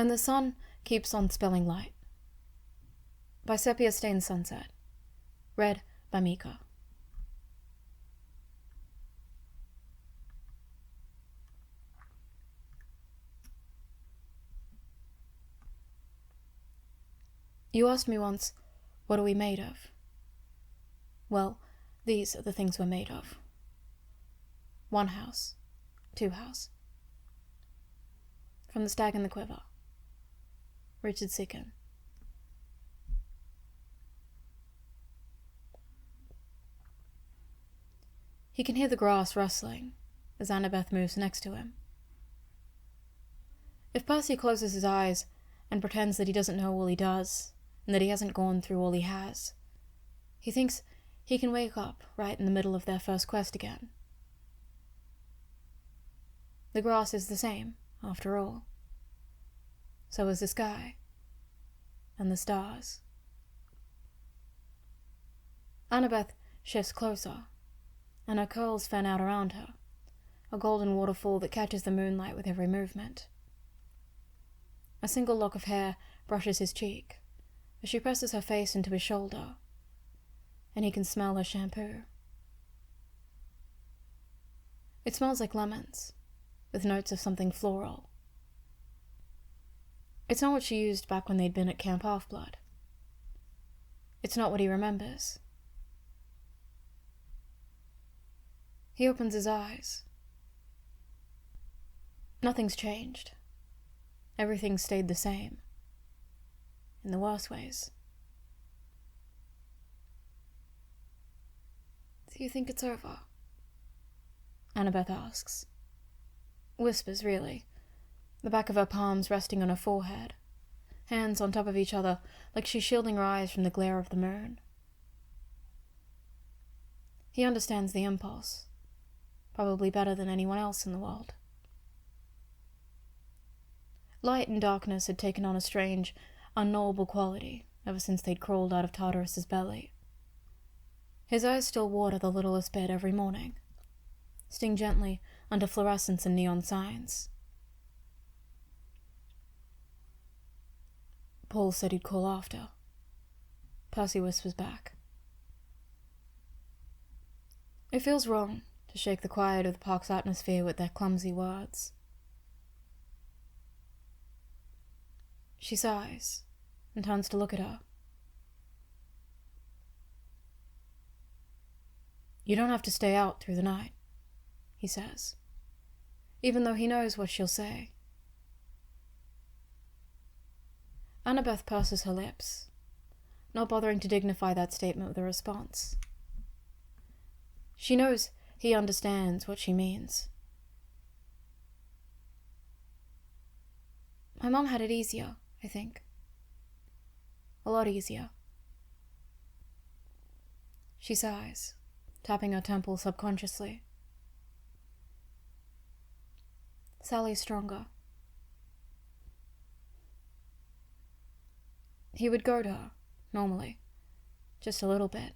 And the sun keeps on spilling light. By Sepia-Stained Sunset. Read by Mika. You asked me once, what are we made of? Well, these are the things we're made of. 1 house, 2 house. From The Stag and the Quiver. Richard Sicken. He can hear the grass rustling as Annabeth moves next to him. If Percy closes his eyes and pretends that he doesn't know all he does, and that he hasn't gone through all he has, he thinks he can wake up right in the middle of their first quest again. The grass is the same, after all. So is the sky, and the stars. Annabeth shifts closer, and her curls fan out around her, a golden waterfall that catches the moonlight with every movement. A single lock of hair brushes his cheek as she presses her face into his shoulder, and he can smell her shampoo. It smells like lemons, with notes of something floral. It's not what she used back when they'd been at Camp Half-Blood. It's not what he remembers. He opens his eyes. Nothing's changed. Everything stayed the same. In the worst ways. Do you think it's over? Annabeth asks. Whispers, really. The back of her palms resting on her forehead. Hands on top of each other, like she's shielding her eyes from the glare of the moon. He understands the impulse. Probably better than anyone else in the world. Light and darkness had taken on a strange, unknowable quality ever since they'd crawled out of Tartarus's belly. His eyes still water the littlest bit every morning, sting gently under fluorescence and neon signs. Paul said he'd call after. Percy whispers back. It feels wrong to shake the quiet of the park's atmosphere with their clumsy words. She sighs and turns to look at her. You don't have to stay out through the night, he says, even though he knows what she'll say. Annabeth purses her lips, not bothering to dignify that statement with a response. She knows he understands what she means. My mom had it easier, I think. A lot easier. She sighs, tapping her temple subconsciously. Sally's stronger. He would goad her, normally, just a little bit,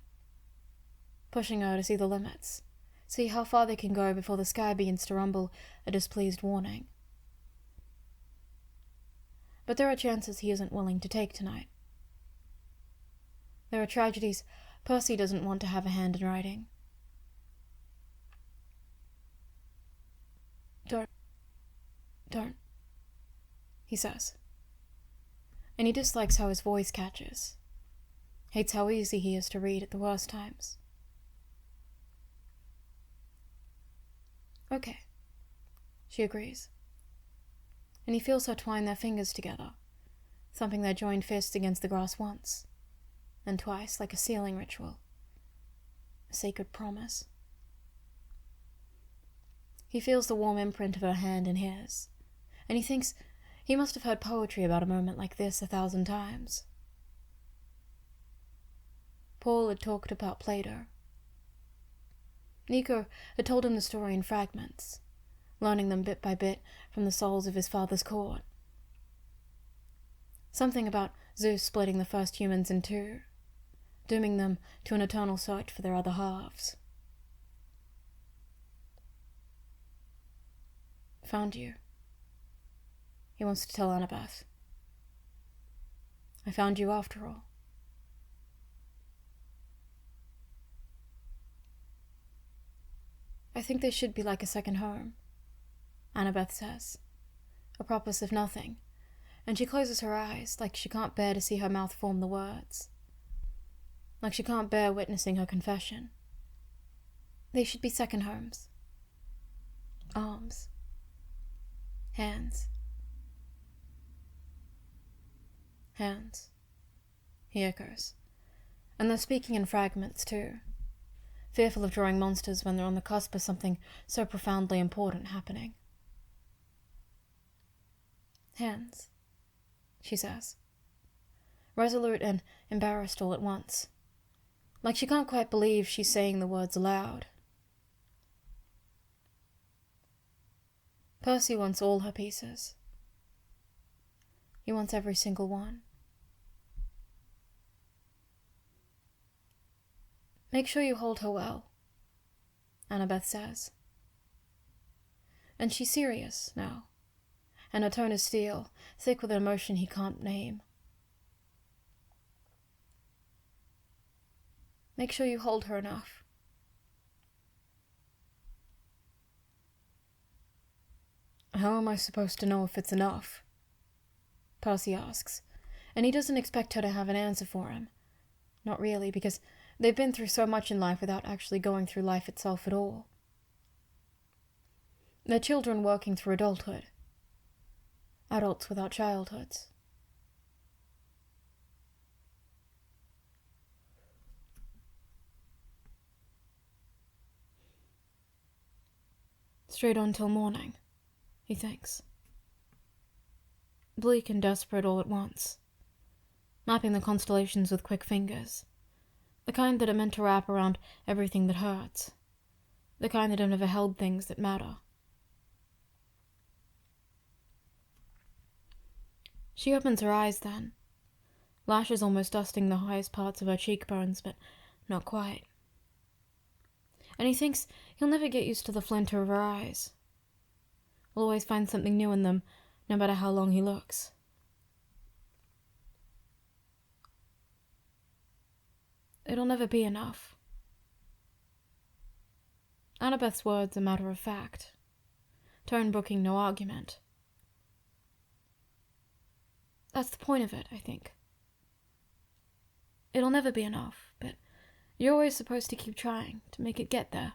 pushing her to see the limits, see how far they can go before the sky begins to rumble a displeased warning. But there are chances he isn't willing to take tonight. There are tragedies Percy doesn't want to have a hand in writing. Don't, he says. And he dislikes how his voice catches. Hates how easy he is to read at the worst times. Okay, she agrees. And he feels her twine their fingers together, thumping their joined fists against the grass once, and twice like a sealing ritual. A sacred promise. He feels the warm imprint of her hand in his, and he thinks he must have heard poetry about a moment like this 1,000 times. Paul had talked about Plato. Nico had told him the story in fragments, learning them bit by bit from the souls of his father's court. Something about Zeus splitting the first humans in two, dooming them to an eternal search for their other halves. Found you, he wants to tell Annabeth, I found you after all. I think they should be like a second home, Annabeth says, a promise of nothing, and she closes her eyes like she can't bear to see her mouth form the words, like she can't bear witnessing her confession. They should be second homes. Arms. Hands. Hands, he echoes, and they're speaking in fragments too, fearful of drawing monsters when they're on the cusp of something so profoundly important happening. Hands, she says, resolute and embarrassed all at once, like she can't quite believe she's saying the words aloud. Percy wants all her pieces. He wants every single one. Make sure you hold her well, Annabeth says. And she's serious now, and her tone is steel, thick with an emotion he can't name. Make sure you hold her enough. How am I supposed to know if it's enough? Percy asks, and he doesn't expect her to have an answer for him. Not really, because they've been through so much in life without actually going through life itself at all. They're children working through adulthood. Adults without childhoods. Straight on till morning, he thinks. Bleak and desperate all at once, mapping the constellations with quick fingers, the kind that are meant to wrap around everything that hurts, the kind that have never held things that matter. She opens her eyes then, lashes almost dusting the highest parts of her cheekbones, but not quite. And he thinks he'll never get used to the flinter of her eyes. Will always find something new in them, no matter how long he looks. It'll never be enough. Annabeth's words are matter of fact, tone brooking no argument. That's the point of it, I think. It'll never be enough, but you're always supposed to keep trying to make it get there.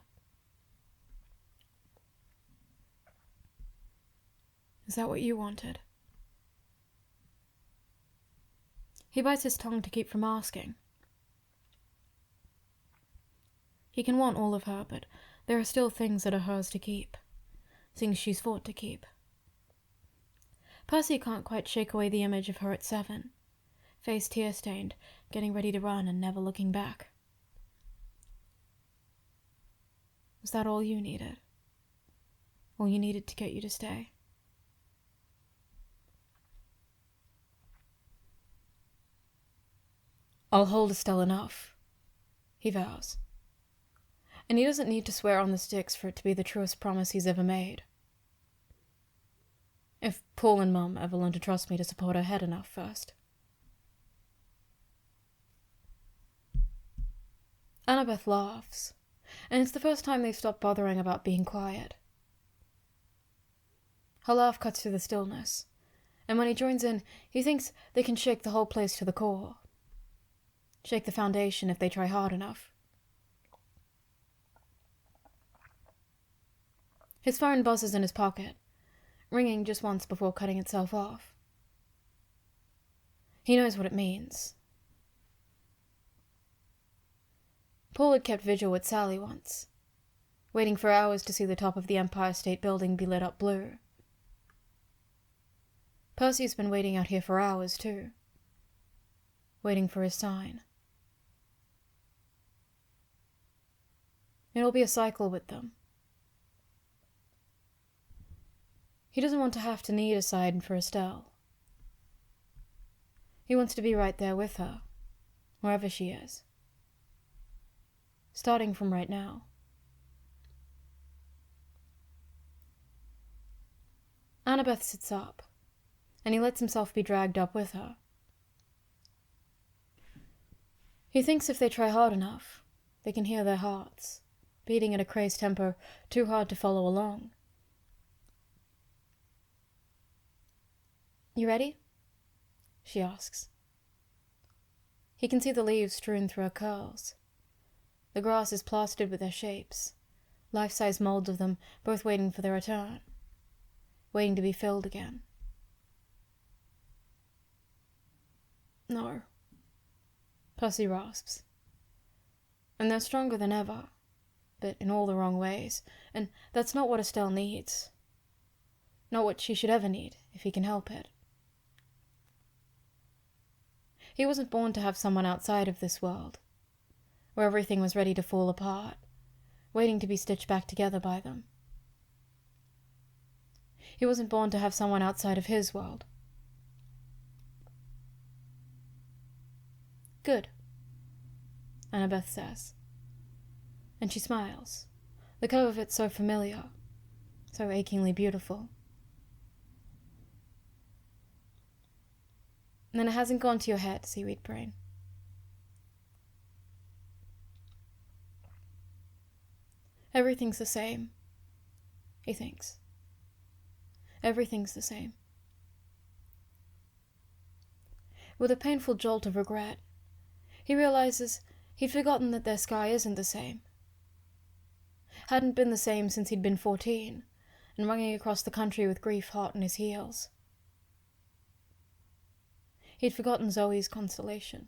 Is that what you wanted? He bites his tongue to keep from asking. He can want all of her, but there are still things that are hers to keep. Things she's fought to keep. Percy can't quite shake away the image of her at 7, face tear-stained, getting ready to run and never looking back. Was that all you needed? All you needed to get you to stay? I'll hold Estelle enough, he vows. And he doesn't need to swear on the Styx for it to be the truest promise he's ever made. If Paul and Mum ever learn to trust me to support her head enough first. Annabeth laughs, and it's the first time they've stopped bothering about being quiet. Her laugh cuts through the stillness, and when he joins in, he thinks they can shake the whole place to the core. Shake the foundation if they try hard enough. His phone buzzes in his pocket, ringing just once before cutting itself off. He knows what it means. Paul had kept vigil with Sally once, waiting for hours to see the top of the Empire State Building be lit up blue. Percy's been waiting out here for hours, too. Waiting for his sign. It'll be a cycle with them. He doesn't want to have to need a sign for Estelle. He wants to be right there with her, wherever she is. Starting from right now. Annabeth sits up, and he lets himself be dragged up with her. He thinks if they try hard enough, they can hear their hearts, beating at a crazed tempo too hard to follow along. "You ready?" she asks. He can see the leaves strewn through her curls. The grass is plastered with their shapes, life-size molds of them, both waiting for their return, waiting to be filled again. "No," Percy rasps. And they're stronger than ever, but in all the wrong ways, and that's not what Estelle needs. Not what she should ever need, if he can help it. He wasn't born to have someone outside of this world, where everything was ready to fall apart, waiting to be stitched back together by them. He wasn't born to have someone outside of his world. "Good," Annabeth says. And she smiles, the curve of it so familiar, so achingly beautiful. "Then it hasn't gone to your head, seaweed brain." Everything's the same, he thinks. Everything's the same. With a painful jolt of regret, he realizes he'd forgotten that their sky isn't the same. Hadn't been the same since he'd been 14, and running across the country with grief hot on his heels. He'd forgotten Zoe's constellation.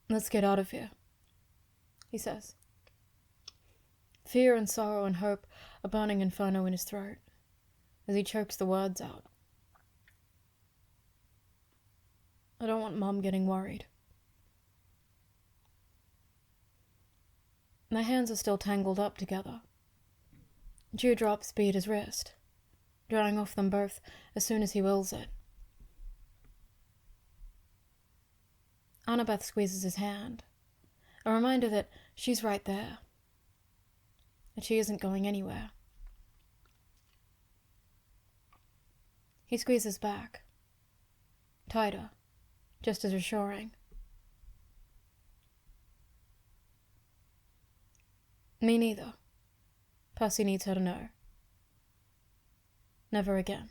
"Let's get out of here," he says. Fear and sorrow and hope a burning inferno in his throat, as he chokes the words out. "I don't want Mom getting worried." Their hands are still tangled up together. Dewdrops beat his wrist, drying off them both as soon as he wills it. Annabeth squeezes his hand, a reminder that she's right there, that she isn't going anywhere. He squeezes back, tighter, just as reassuring. "Me neither," Percy needs her to know. Never again.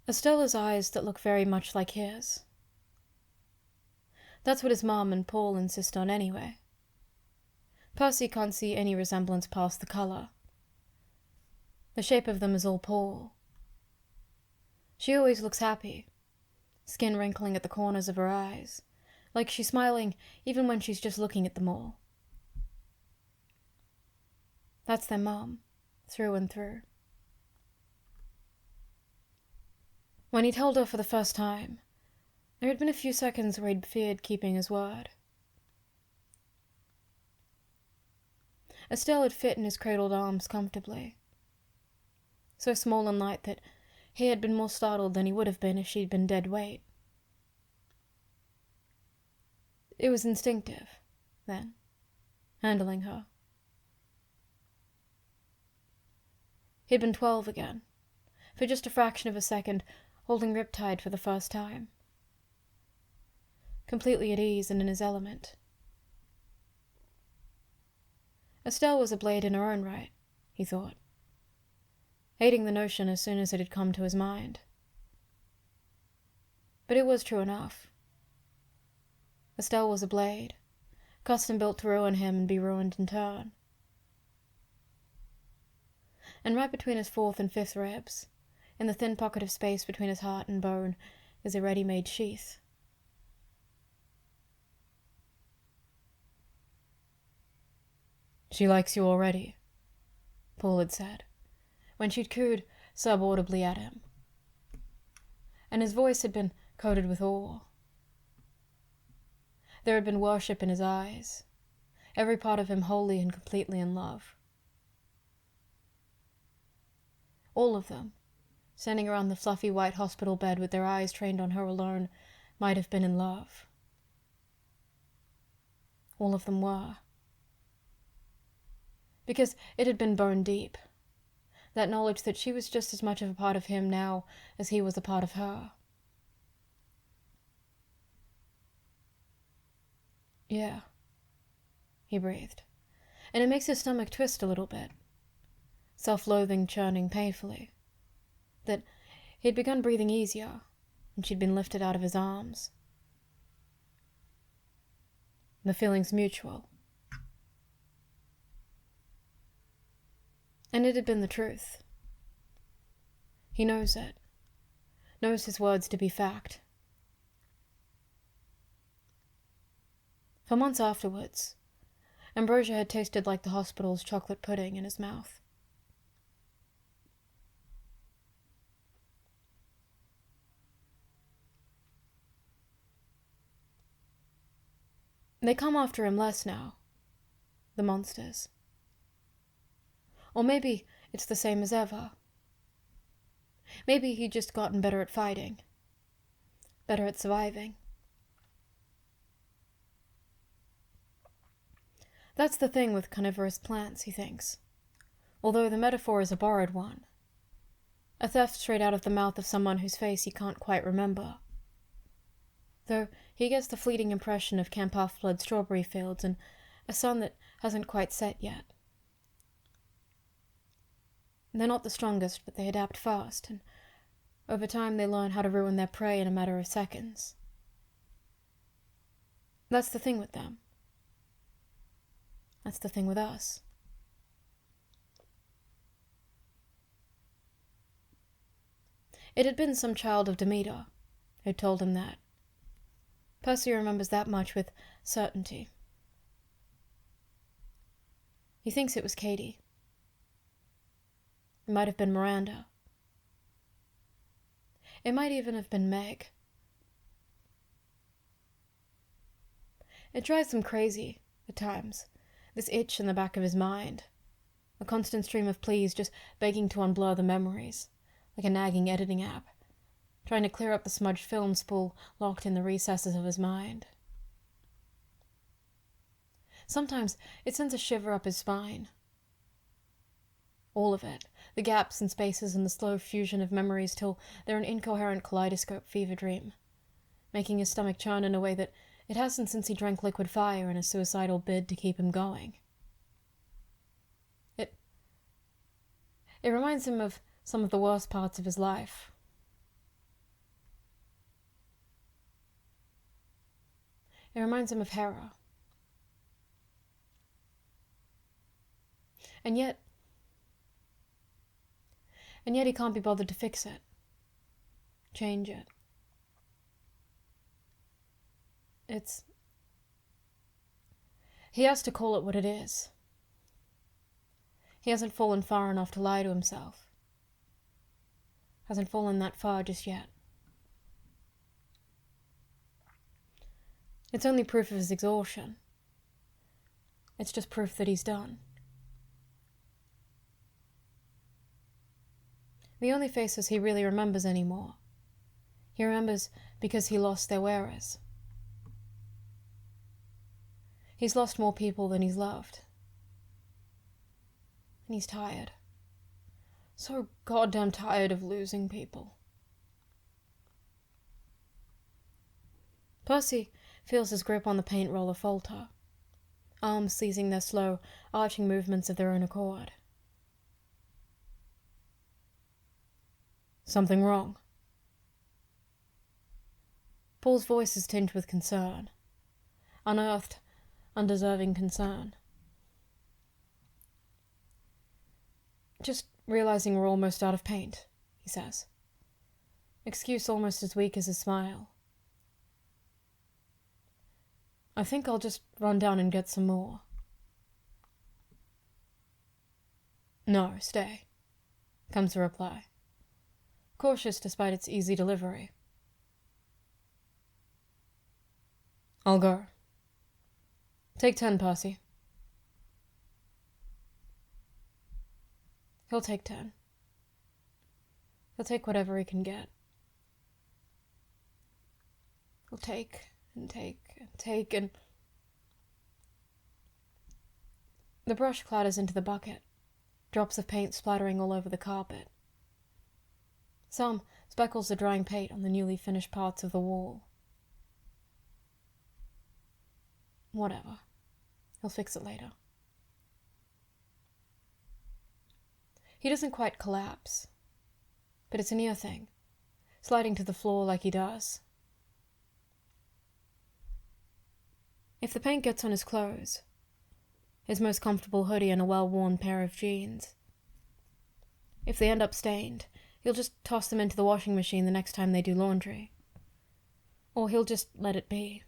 Estella's eyes that look very much like his. That's what his mom and Paul insist on anyway. Percy can't see any resemblance past the colour. The shape of them is all Paul. She always looks happy, skin wrinkling at the corners of her eyes, like she's smiling even when she's just looking at them all. That's their mom, through and through. When he'd held her for the first time, there had been a few seconds where he'd feared keeping his word. Estelle had fit in his cradled arms comfortably, so small and light that he had been more startled than he would have been if she'd been dead weight. It was instinctive, then, handling her. He'd been 12 again, for just a fraction of a second, holding Riptide for the first time. Completely at ease and in his element. Estelle was a blade in her own right, he thought, hating the notion as soon as it had come to his mind. But it was true enough. Estelle was a blade, custom built to ruin him and be ruined in turn. And right between his fourth and fifth ribs, in the thin pocket of space between his heart and bone, is a ready-made sheath. "She likes you already," Paul had said, when she'd cooed subaudibly at him. And his voice had been coated with awe. There had been worship in his eyes, every part of him wholly and completely in love. All of them, standing around the fluffy white hospital bed with their eyes trained on her alone, might have been in love. All of them were. Because it had been bone deep. That knowledge that she was just as much of a part of him now as he was a part of her. Yeah, he breathed, and it makes his stomach twist a little bit, self-loathing churning painfully, that he'd begun breathing easier, and she'd been lifted out of his arms. The feeling's mutual. And it had been the truth. He knows it, knows his words to be fact. For months afterwards, Ambrosia had tasted like the hospital's chocolate pudding in his mouth. They come after him less now, the monsters. Or maybe it's the same as ever. Maybe he'd just gotten better at fighting, better at surviving. That's the thing with carnivorous plants, he thinks, although the metaphor is a borrowed one. A theft straight out of the mouth of someone whose face he can't quite remember. Though he gets the fleeting impression of Camp Half-Blood strawberry fields and a sun that hasn't quite set yet. They're not the strongest, but they adapt fast, and over time they learn how to ruin their prey in a matter of seconds. That's the thing with them. That's the thing with us. It had been some child of Demeter who'd told him that. Percy remembers that much with certainty. He thinks it was Katie. It might have been Miranda. It might even have been Meg. It drives him crazy, at times, this itch in the back of his mind, a constant stream of pleas just begging to unblur the memories, like a nagging editing app, trying to clear up the smudged film spool locked in the recesses of his mind. Sometimes it sends a shiver up his spine. All of it, the gaps and spaces and the slow fusion of memories till they're an incoherent kaleidoscope fever dream, making his stomach churn in a way that it hasn't since he drank liquid fire in a suicidal bid to keep him going. It reminds him of some of the worst parts of his life. It reminds him of Hera. And yet he can't be bothered to fix it, change it. He has to call it what it is. He hasn't fallen far enough to lie to himself. Hasn't fallen that far just yet. It's only proof of his exhaustion. It's just proof that he's done. The only faces he really remembers anymore. He remembers because he lost their wearers. He's lost more people than he's loved. And he's tired. So goddamn tired of losing people. Percy feels his grip on the paint roller falter, arms seizing their slow, arching movements of their own accord. Something wrong? Paul's voice is tinged with concern. Unearthed, undeserving concern. Just realizing we're almost out of paint, he says. Excuse almost as weak as his smile. I think I'll just run down and get some more. No, stay, comes the reply. Cautious despite its easy delivery. I'll go. Take 10, Percy. He'll take 10. He'll take whatever he can get. He'll take and take and take and... The brush clatters into the bucket, drops of paint splattering all over the carpet. Some speckles the drying paint on the newly finished parts of the wall. Whatever. He'll fix it later. He doesn't quite collapse, but it's a near thing, sliding to the floor like he does. If the paint gets on his clothes, his most comfortable hoodie and a well-worn pair of jeans, if they end up stained, he'll just toss them into the washing machine the next time they do laundry. Or he'll just let it be.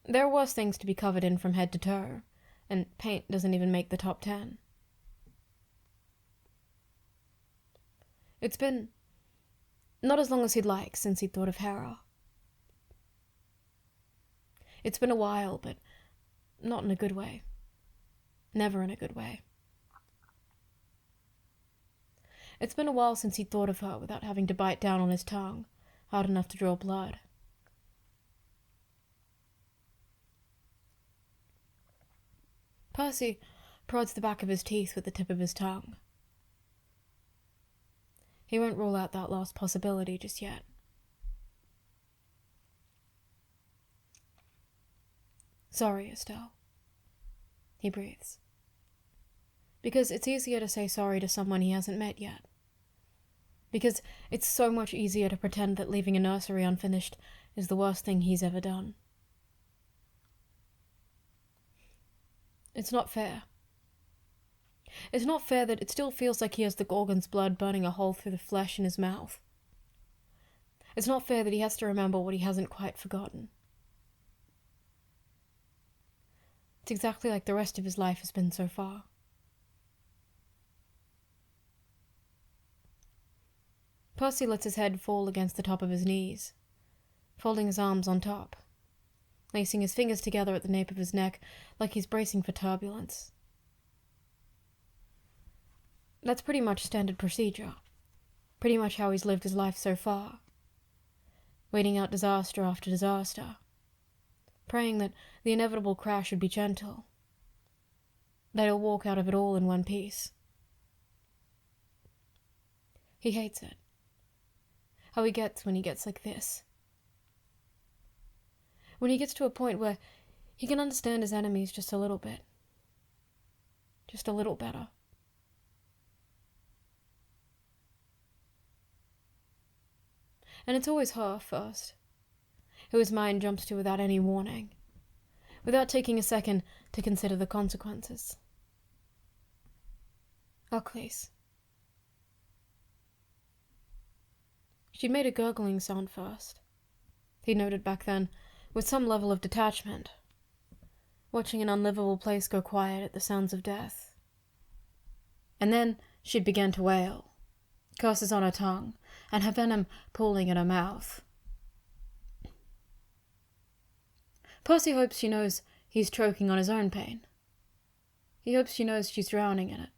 There are worse things to be covered in from head to toe, and paint doesn't even make the top 10. It's been not as long as he'd like since he'd thought of Hera. It's been a while, but not in a good way. Never in a good way. It's been a while since he'd thought of her without having to bite down on his tongue, hard enough to draw blood. Percy prods the back of his teeth with the tip of his tongue. He won't rule out that last possibility just yet. Sorry, Estelle. He breathes. Because it's easier to say sorry to someone he hasn't met yet. Because it's so much easier to pretend that leaving a nursery unfinished is the worst thing he's ever done. It's not fair. It's not fair that it still feels like he has the Gorgon's blood burning a hole through the flesh in his mouth. It's not fair that he has to remember what he hasn't quite forgotten. It's exactly like the rest of his life has been so far. Percy lets his head fall against the top of his knees, folding his arms on top, lacing his fingers together at the nape of his neck like he's bracing for turbulence. That's pretty much standard procedure, pretty much how he's lived his life so far, waiting out disaster after disaster, praying that the inevitable crash would be gentle, that he'll walk out of it all in one piece. He hates it. How he gets when he gets like this. When he gets to a point where he can understand his enemies just a little bit. Just a little better. And it's always her first, who his mind jumps to without any warning, without taking a second to consider the consequences. Ugly's. She'd made a gurgling sound first, he noted back then, with some level of detachment, watching an unlivable place go quiet at the sounds of death. And then she'd begun to wail, curses on her tongue, and her venom pooling in her mouth. Percy hopes she knows he's choking on his own pain. He hopes she knows she's drowning in it.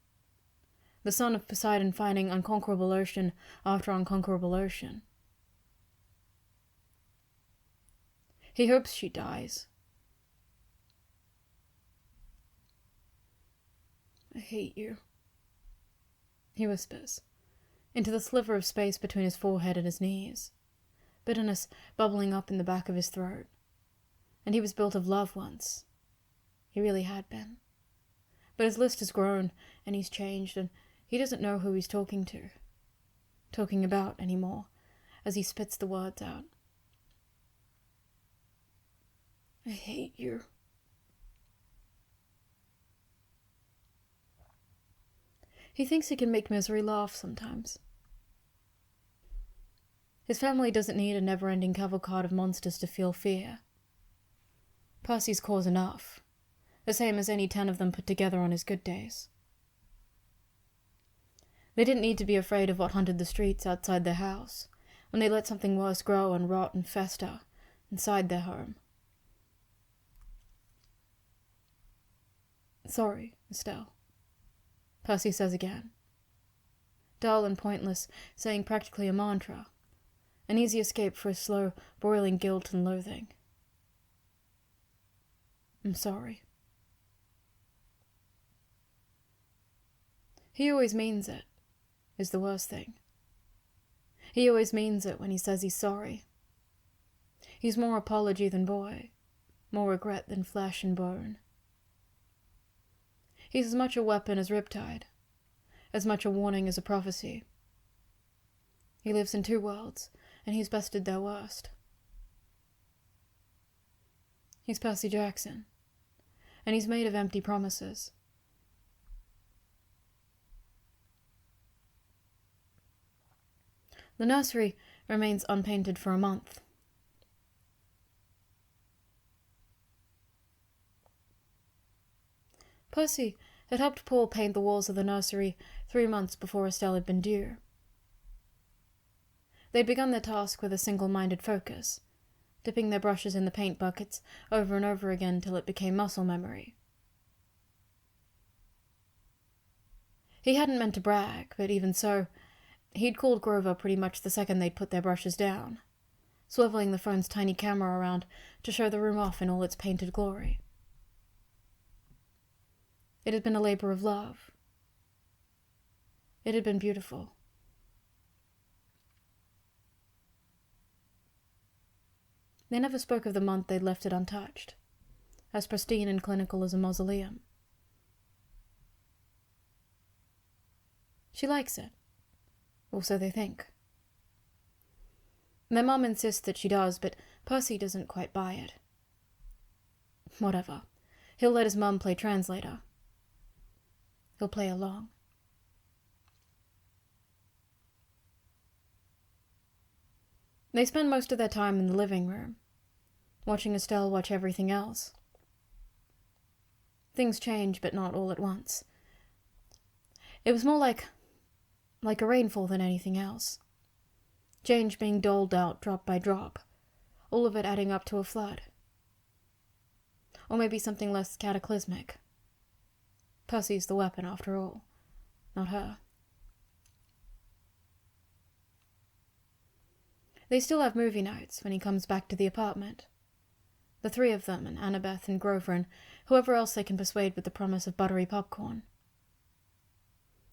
The son of Poseidon finding unconquerable ocean after unconquerable ocean. He hopes she dies. I hate you, he whispers, into the sliver of space between his forehead and his knees, bitterness bubbling up in the back of his throat. And he was built of love once. He really had been. But his list has grown, and he's changed, and he doesn't know who he's talking about anymore, as he spits the words out. I hate you. He thinks he can make misery laugh sometimes. His family doesn't need a never-ending cavalcade of monsters to feel fear. Percy's cause enough, the same as any 10 of them put together on his good days. They didn't need to be afraid of what haunted the streets outside their house, when they let something worse grow and rot and fester inside their home. Sorry, Estelle, Percy says again. dull and pointless, saying practically a mantra, an easy escape for his slow, broiling guilt and loathing. I'm sorry. He always means it, is the worst thing. He always means it when he says he's sorry. He's more apology than boy, more regret than flesh and bone. He's as much a weapon as Riptide, as much a warning as a prophecy. He lives in two worlds, and he's bested their worst. He's Percy Jackson, and he's made of empty promises. The nursery remains unpainted for a month. Percy had helped Paul paint the walls of the nursery 3 months before Estelle had been due. They'd begun their task with a single-minded focus, dipping their brushes in the paint buckets over and over again till it became muscle memory. He hadn't meant to brag, but even so, he'd called Grover pretty much the second they'd put their brushes down, swiveling the phone's tiny camera around to show the room off in all its painted glory. It had been a labor of love. It had been beautiful. They never spoke of the month they'd left it untouched, as pristine and clinical as a mausoleum. She likes it. Or so they think. Their mum insists that she does, but Percy doesn't quite buy it. Whatever. He'll let his mum play translator. He'll play along. They spend most of their time in the living room, watching Estelle watch everything else. Things change, but not all at once. It was more like a rainfall than anything else. Change being doled out drop by drop, all of it adding up to a flood. Or maybe something less cataclysmic. Percy's the weapon, after all, not her. They still have movie nights when he comes back to the apartment. The three of them, and Annabeth and Grover and whoever else they can persuade with the promise of buttery popcorn.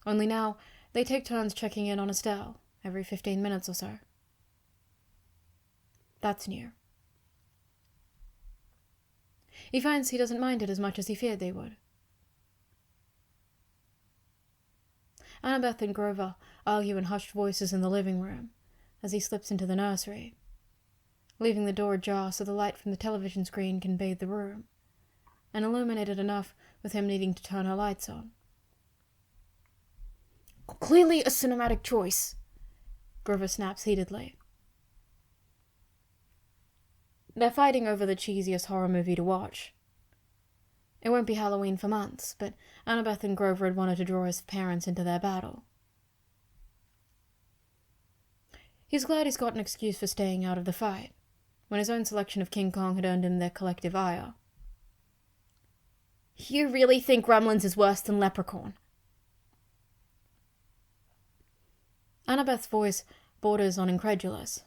Only now, they take turns checking in on Estelle every 15 minutes or so. That's new. He finds he doesn't mind it as much as he feared they would. Annabeth and Grover argue in hushed voices in the living room as he slips into the nursery, leaving the door ajar so the light from the television screen can bathe the room, and illuminate it enough with him needing to turn her lights on. Clearly a cinematic choice, Grover snaps heatedly. They're fighting over the cheesiest horror movie to watch. It won't be Halloween for months, but Annabeth and Grover had wanted to draw his parents into their battle. He's glad he's got an excuse for staying out of the fight, when his own selection of King Kong had earned him their collective ire. You really think Gremlins is worse than Leprechaun? Annabeth's voice borders on incredulous,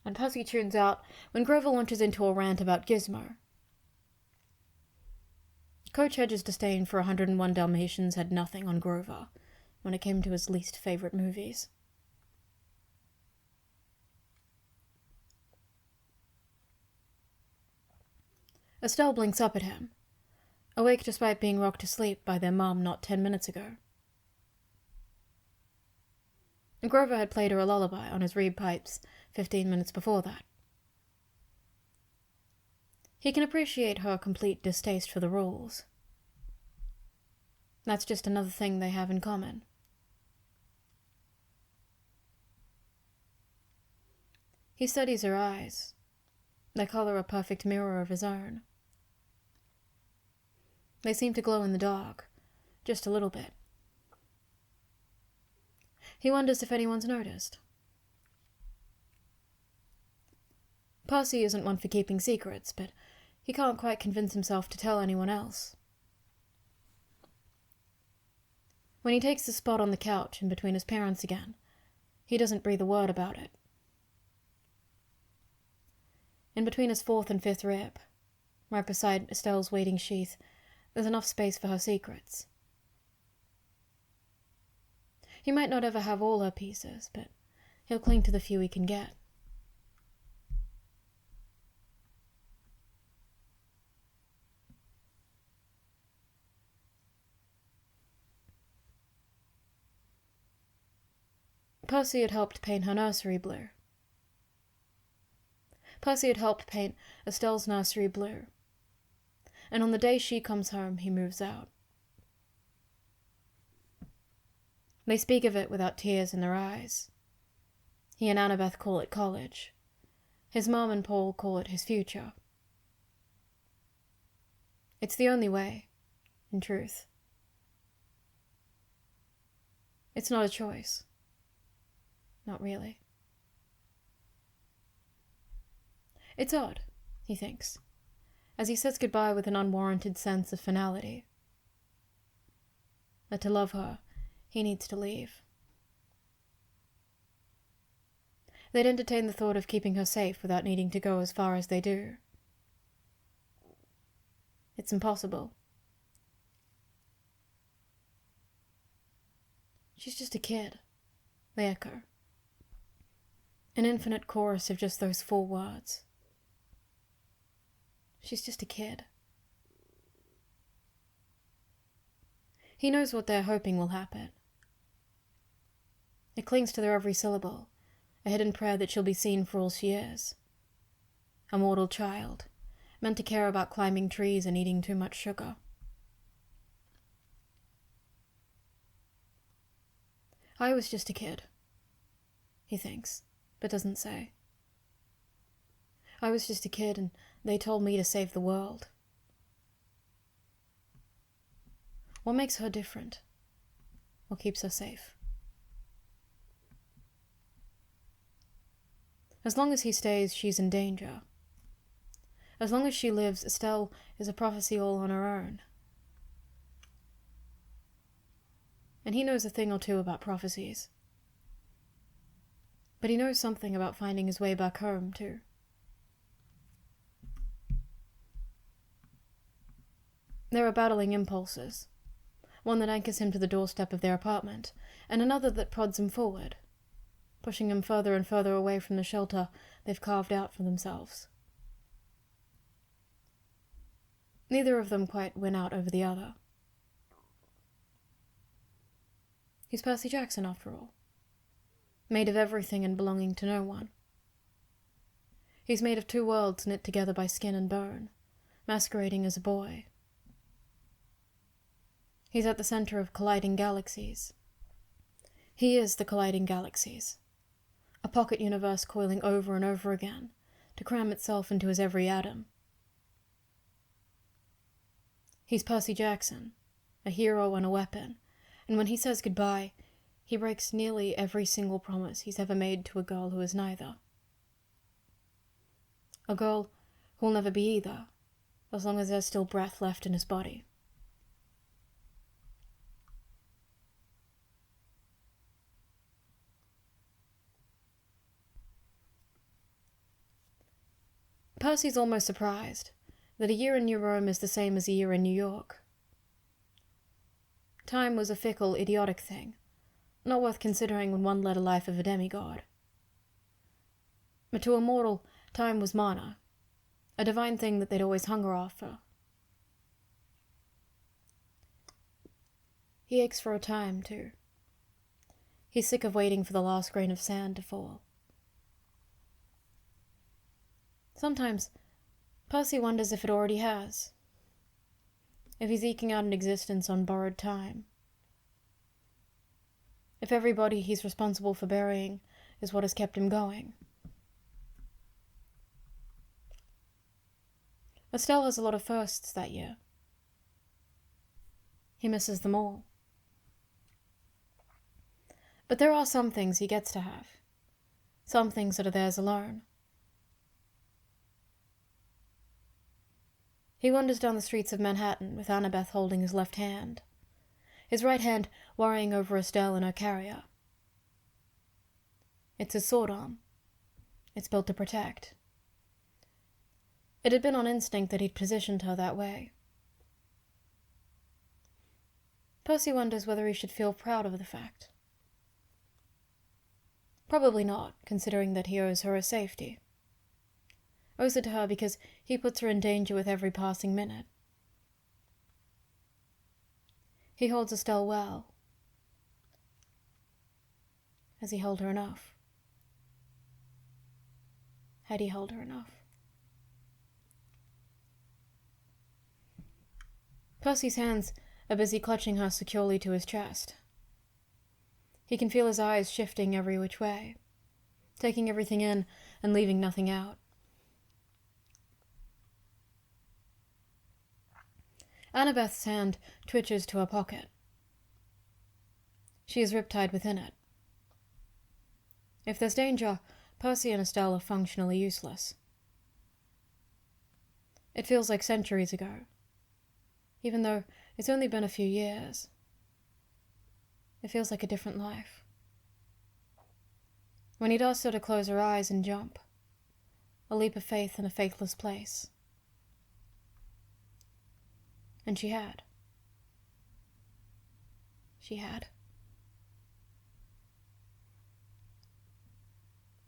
and Percy tunes out when Grover launches into a rant about Gizmo. Coach Hedge's disdain for 101 Dalmatians had nothing on Grover when it came to his least favourite movies. Estelle blinks up at him, awake despite being rocked to sleep by their mum not 10 minutes ago. Grover had played her a lullaby on his reed pipes 15 minutes before that. He can appreciate her complete distaste for the rules. That's just another thing they have in common. He studies her eyes, their colour a perfect mirror of his own. They seem to glow in the dark, just a little bit. He wonders if anyone's noticed. Percy isn't one for keeping secrets, but he can't quite convince himself to tell anyone else. When he takes the spot on the couch in between his parents again, he doesn't breathe a word about it. In between his fourth and fifth rib, right beside Estelle's waiting sheath, there's enough space for her secrets. He might not ever have all her pieces, but he'll cling to the few he can get. Percy had helped paint her nursery blue. Percy had helped paint Estelle's nursery blue, and on the day she comes home, he moves out. They speak of it without tears in their eyes. He and Annabeth call it college. His mum and Paul call it his future. It's the only way, in truth. It's not a choice. Not really. It's odd, he thinks, as he says goodbye with an unwarranted sense of finality. That to love her, he needs to leave. They'd entertain the thought of keeping her safe without needing to go as far as they do. It's impossible. She's just a kid, they echo. An infinite chorus of just those 4 words. She's just a kid. He knows what they're hoping will happen. It clings to their every syllable, a hidden prayer that she'll be seen for all she is. A mortal child, meant to care about climbing trees and eating too much sugar. I was just a kid, he thinks, but doesn't say. I was just a kid and they told me to save the world. What makes her different? What keeps her safe? As long as he stays, she's in danger. As long as she lives, Estelle is a prophecy all on her own. And he knows a thing or two about prophecies. But he knows something about finding his way back home, too. There are battling impulses. One that anchors him to the doorstep of their apartment, and another that prods him forward, pushing him further and further away from the shelter they've carved out for themselves. Neither of them quite win out over the other. He's Percy Jackson, after all. Made of everything and belonging to no one. He's made of 2 worlds knit together by skin and bone, masquerading as a boy. He's at the center of colliding galaxies. He is the colliding galaxies. A pocket universe coiling over and over again, to cram itself into his every atom. He's Percy Jackson, a hero and a weapon, and when he says goodbye, he breaks nearly every single promise he's ever made to a girl who is neither. A girl who'll never be either, as long as there's still breath left in his body. Percy's almost surprised that a year in New Rome is the same as a year in New York. Time was a fickle, idiotic thing, not worth considering when one led a life of a demigod. But to a mortal, time was mana, a divine thing that they'd always hunger after. He aches for a time, too. He's sick of waiting for the last grain of sand to fall. Sometimes, Percy wonders if it already has. If he's eking out an existence on borrowed time. If every body he's responsible for burying is what has kept him going. Estelle has a lot of firsts that year. He misses them all. But there are some things he gets to have. Some things that are theirs alone. He wanders down the streets of Manhattan with Annabeth holding his left hand. His right hand worrying over Estelle and her carrier. It's his sword arm. It's built to protect. It had been on instinct that he'd positioned her that way. Percy wonders whether he should feel proud of the fact. Probably not, considering that he owes her a safety. Owes it to her because he puts her in danger with every passing minute. He holds Estelle well. Has he held her enough? Had he held her enough? Percy's hands are busy clutching her securely to his chest. He can feel his eyes shifting every which way, taking everything in and leaving nothing out. Annabeth's hand twitches to her pocket. She is riptide within it. If there's danger, Percy and Estelle are functionally useless. It feels like centuries ago, even though it's only been a few years. It feels like a different life. When he'd asked her to close her eyes and jump, a leap of faith in a faithless place. And she had. She had.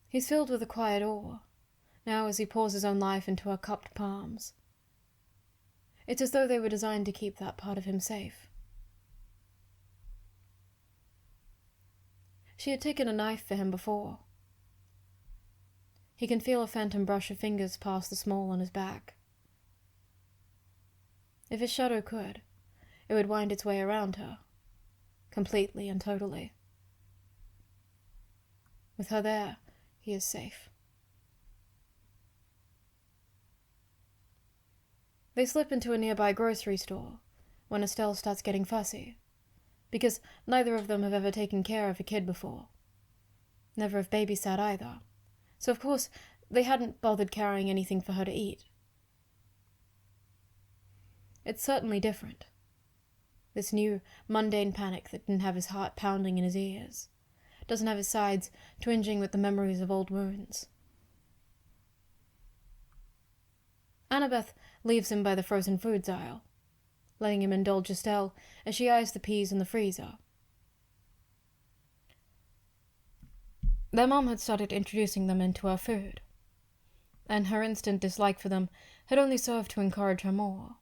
He's filled with a quiet awe, now as he pours his own life into her cupped palms. It's as though they were designed to keep that part of him safe. She had taken a knife for him before. He can feel a phantom brush of fingers past the small on his back. If his shadow could, it would wind its way around her, completely and totally. With her there, he is safe. They slip into a nearby grocery store when Estelle starts getting fussy, because neither of them have ever taken care of a kid before. Never have babysat either, so of course they hadn't bothered carrying anything for her to eat. It's certainly different. This new, mundane panic that didn't have his heart pounding in his ears, doesn't have his sides twinging with the memories of old wounds. Annabeth leaves him by the frozen foods aisle, letting him indulge Estelle as she eyes the peas in the freezer. Their mom had started introducing them into her food, and her instant dislike for them had only served to encourage her more.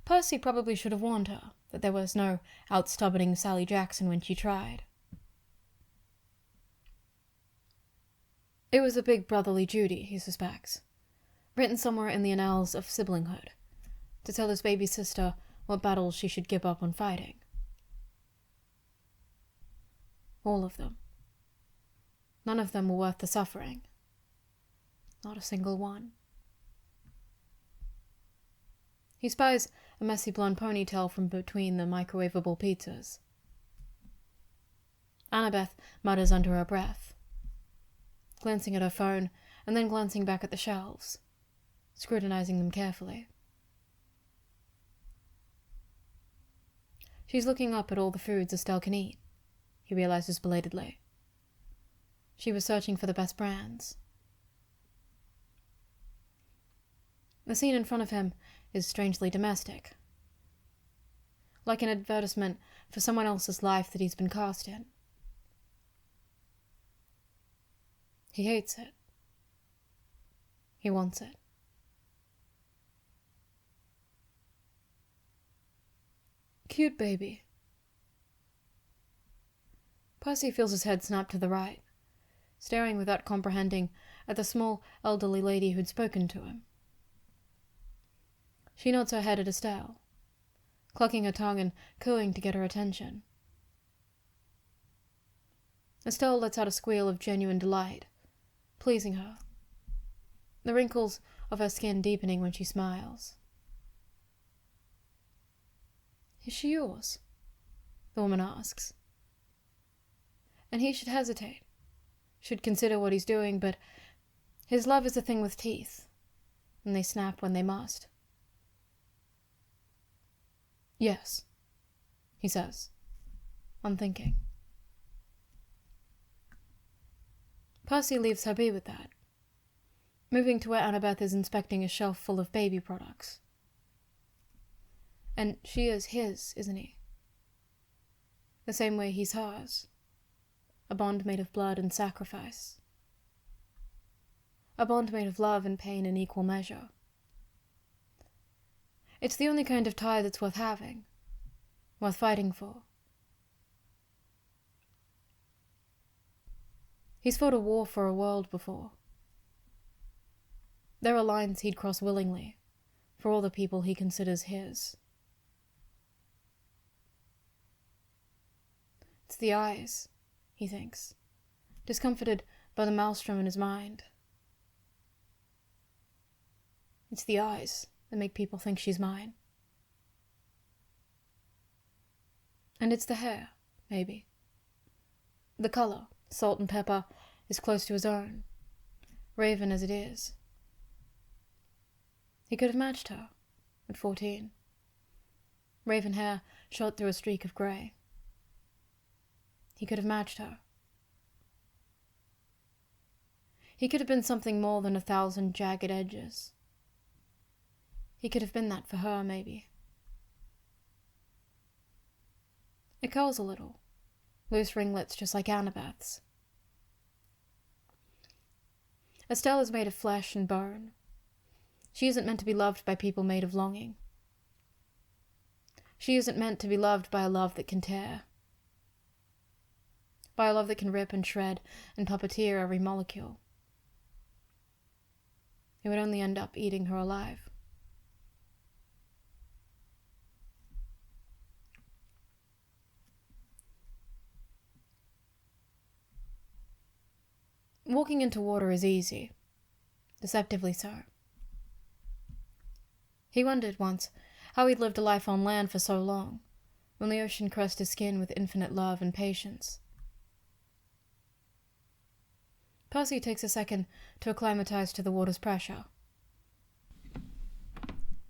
Percy probably should have warned her that there was no out-stubborning Sally Jackson when she tried. It was a big brotherly duty, he suspects, written somewhere in the annals of siblinghood, to tell his baby sister what battles she should give up on fighting. All of them. None of them were worth the suffering. Not a single one. He spies a messy blonde ponytail from between the microwavable pizzas. Annabeth mutters under her breath, glancing at her phone and then glancing back at the shelves, scrutinizing them carefully. She's looking up at all the foods Estelle can eat, he realizes belatedly. She was searching for the best brands. The scene in front of him is strangely domestic, like an advertisement for someone else's life that he's been cast in. He hates it. He wants it. Cute baby. Percy feels his head snap to the right, staring without comprehending at the small, elderly lady who'd spoken to him. She nods her head at Estelle, clucking her tongue and cooing to get her attention. Estelle lets out a squeal of genuine delight, pleasing her, the wrinkles of her skin deepening when she smiles. Is she yours? The woman asks. And he should hesitate, should consider what he's doing, but his love is a thing with teeth, and they snap when they must. Yes, he says, unthinking. Percy leaves her be with that, moving to where Annabeth is inspecting a shelf full of baby products. And she is his, isn't he? The same way he's hers. A bond made of blood and sacrifice. A bond made of love and pain in equal measure. It's the only kind of tie that's worth having, worth fighting for. He's fought a war for a world before. There are lines he'd cross willingly, for all the people he considers his. It's the eyes, he thinks, discomfited by the maelstrom in his mind. It's the eyes that make people think she's mine. And it's the hair, maybe. The colour, salt and pepper, is close to his own, raven as it is. He could have matched her at 14. Raven hair shot through a streak of grey. He could have matched her. He could have been something more than 1,000 jagged edges. He could have been that for her, maybe. It curls a little, loose ringlets just like Annabeth's. Estelle is made of flesh and bone. She isn't meant to be loved by people made of longing. She isn't meant to be loved by a love that can tear. By a love that can rip and shred and puppeteer every molecule. It would only end up eating her alive. Walking into water is easy, deceptively so. He wondered once how he'd lived a life on land for so long, when the ocean caressed his skin with infinite love and patience. Percy takes a second to acclimatize to the water's pressure,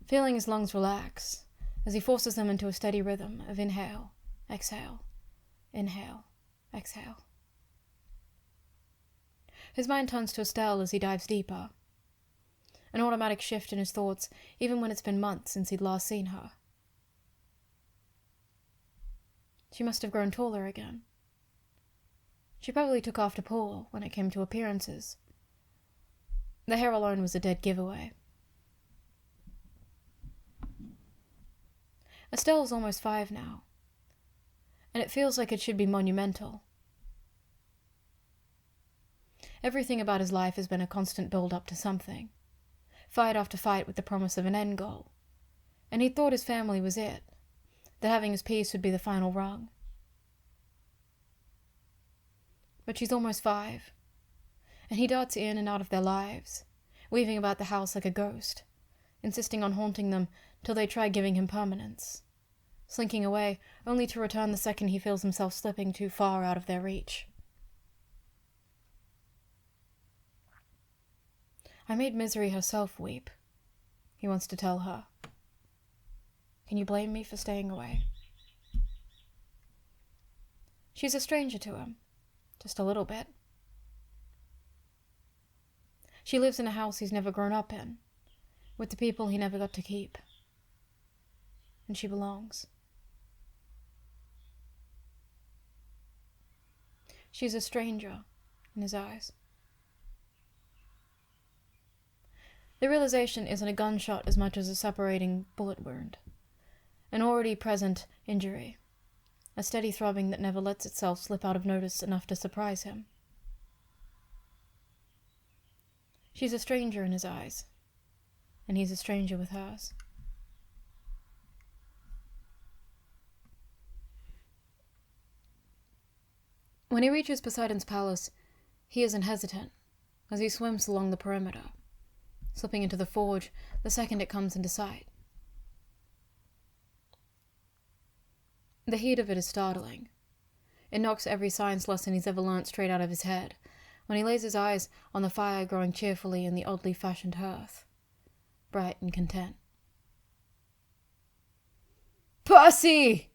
feeling his lungs relax as he forces them into a steady rhythm of inhale, exhale, inhale, exhale. His mind turns to Estelle as he dives deeper, an automatic shift in his thoughts even when it's been months since he'd last seen her. She must have grown taller again. She probably took after Paul when it came to appearances. The hair alone was a dead giveaway. Estelle's almost 5 now, and it feels like it should be monumental. Everything about his life has been a constant build-up to something, fight after fight with the promise of an end goal, and he thought his family was it, that having his peace would be the final rung. But she's almost 5, and he darts in and out of their lives, weaving about the house like a ghost, insisting on haunting them till they try giving him permanence, slinking away only to return the second he feels himself slipping too far out of their reach. I made Misery herself weep, he wants to tell her. Can you blame me for staying away? She's a stranger to him, just a little bit. She lives in a house he's never grown up in, with the people he never got to keep. And she belongs. She's a stranger in his eyes. The realization isn't a gunshot as much as a separating bullet wound, an already present injury, a steady throbbing that never lets itself slip out of notice enough to surprise him. She's a stranger in his eyes, and he's a stranger with hers. When he reaches Poseidon's palace, he isn't hesitant as he swims along the perimeter, slipping into the forge the second it comes into sight. The heat of it is startling. It knocks every science lesson he's ever learnt straight out of his head when he lays his eyes on the fire growing cheerfully in the oddly fashioned hearth, bright and content. Percy!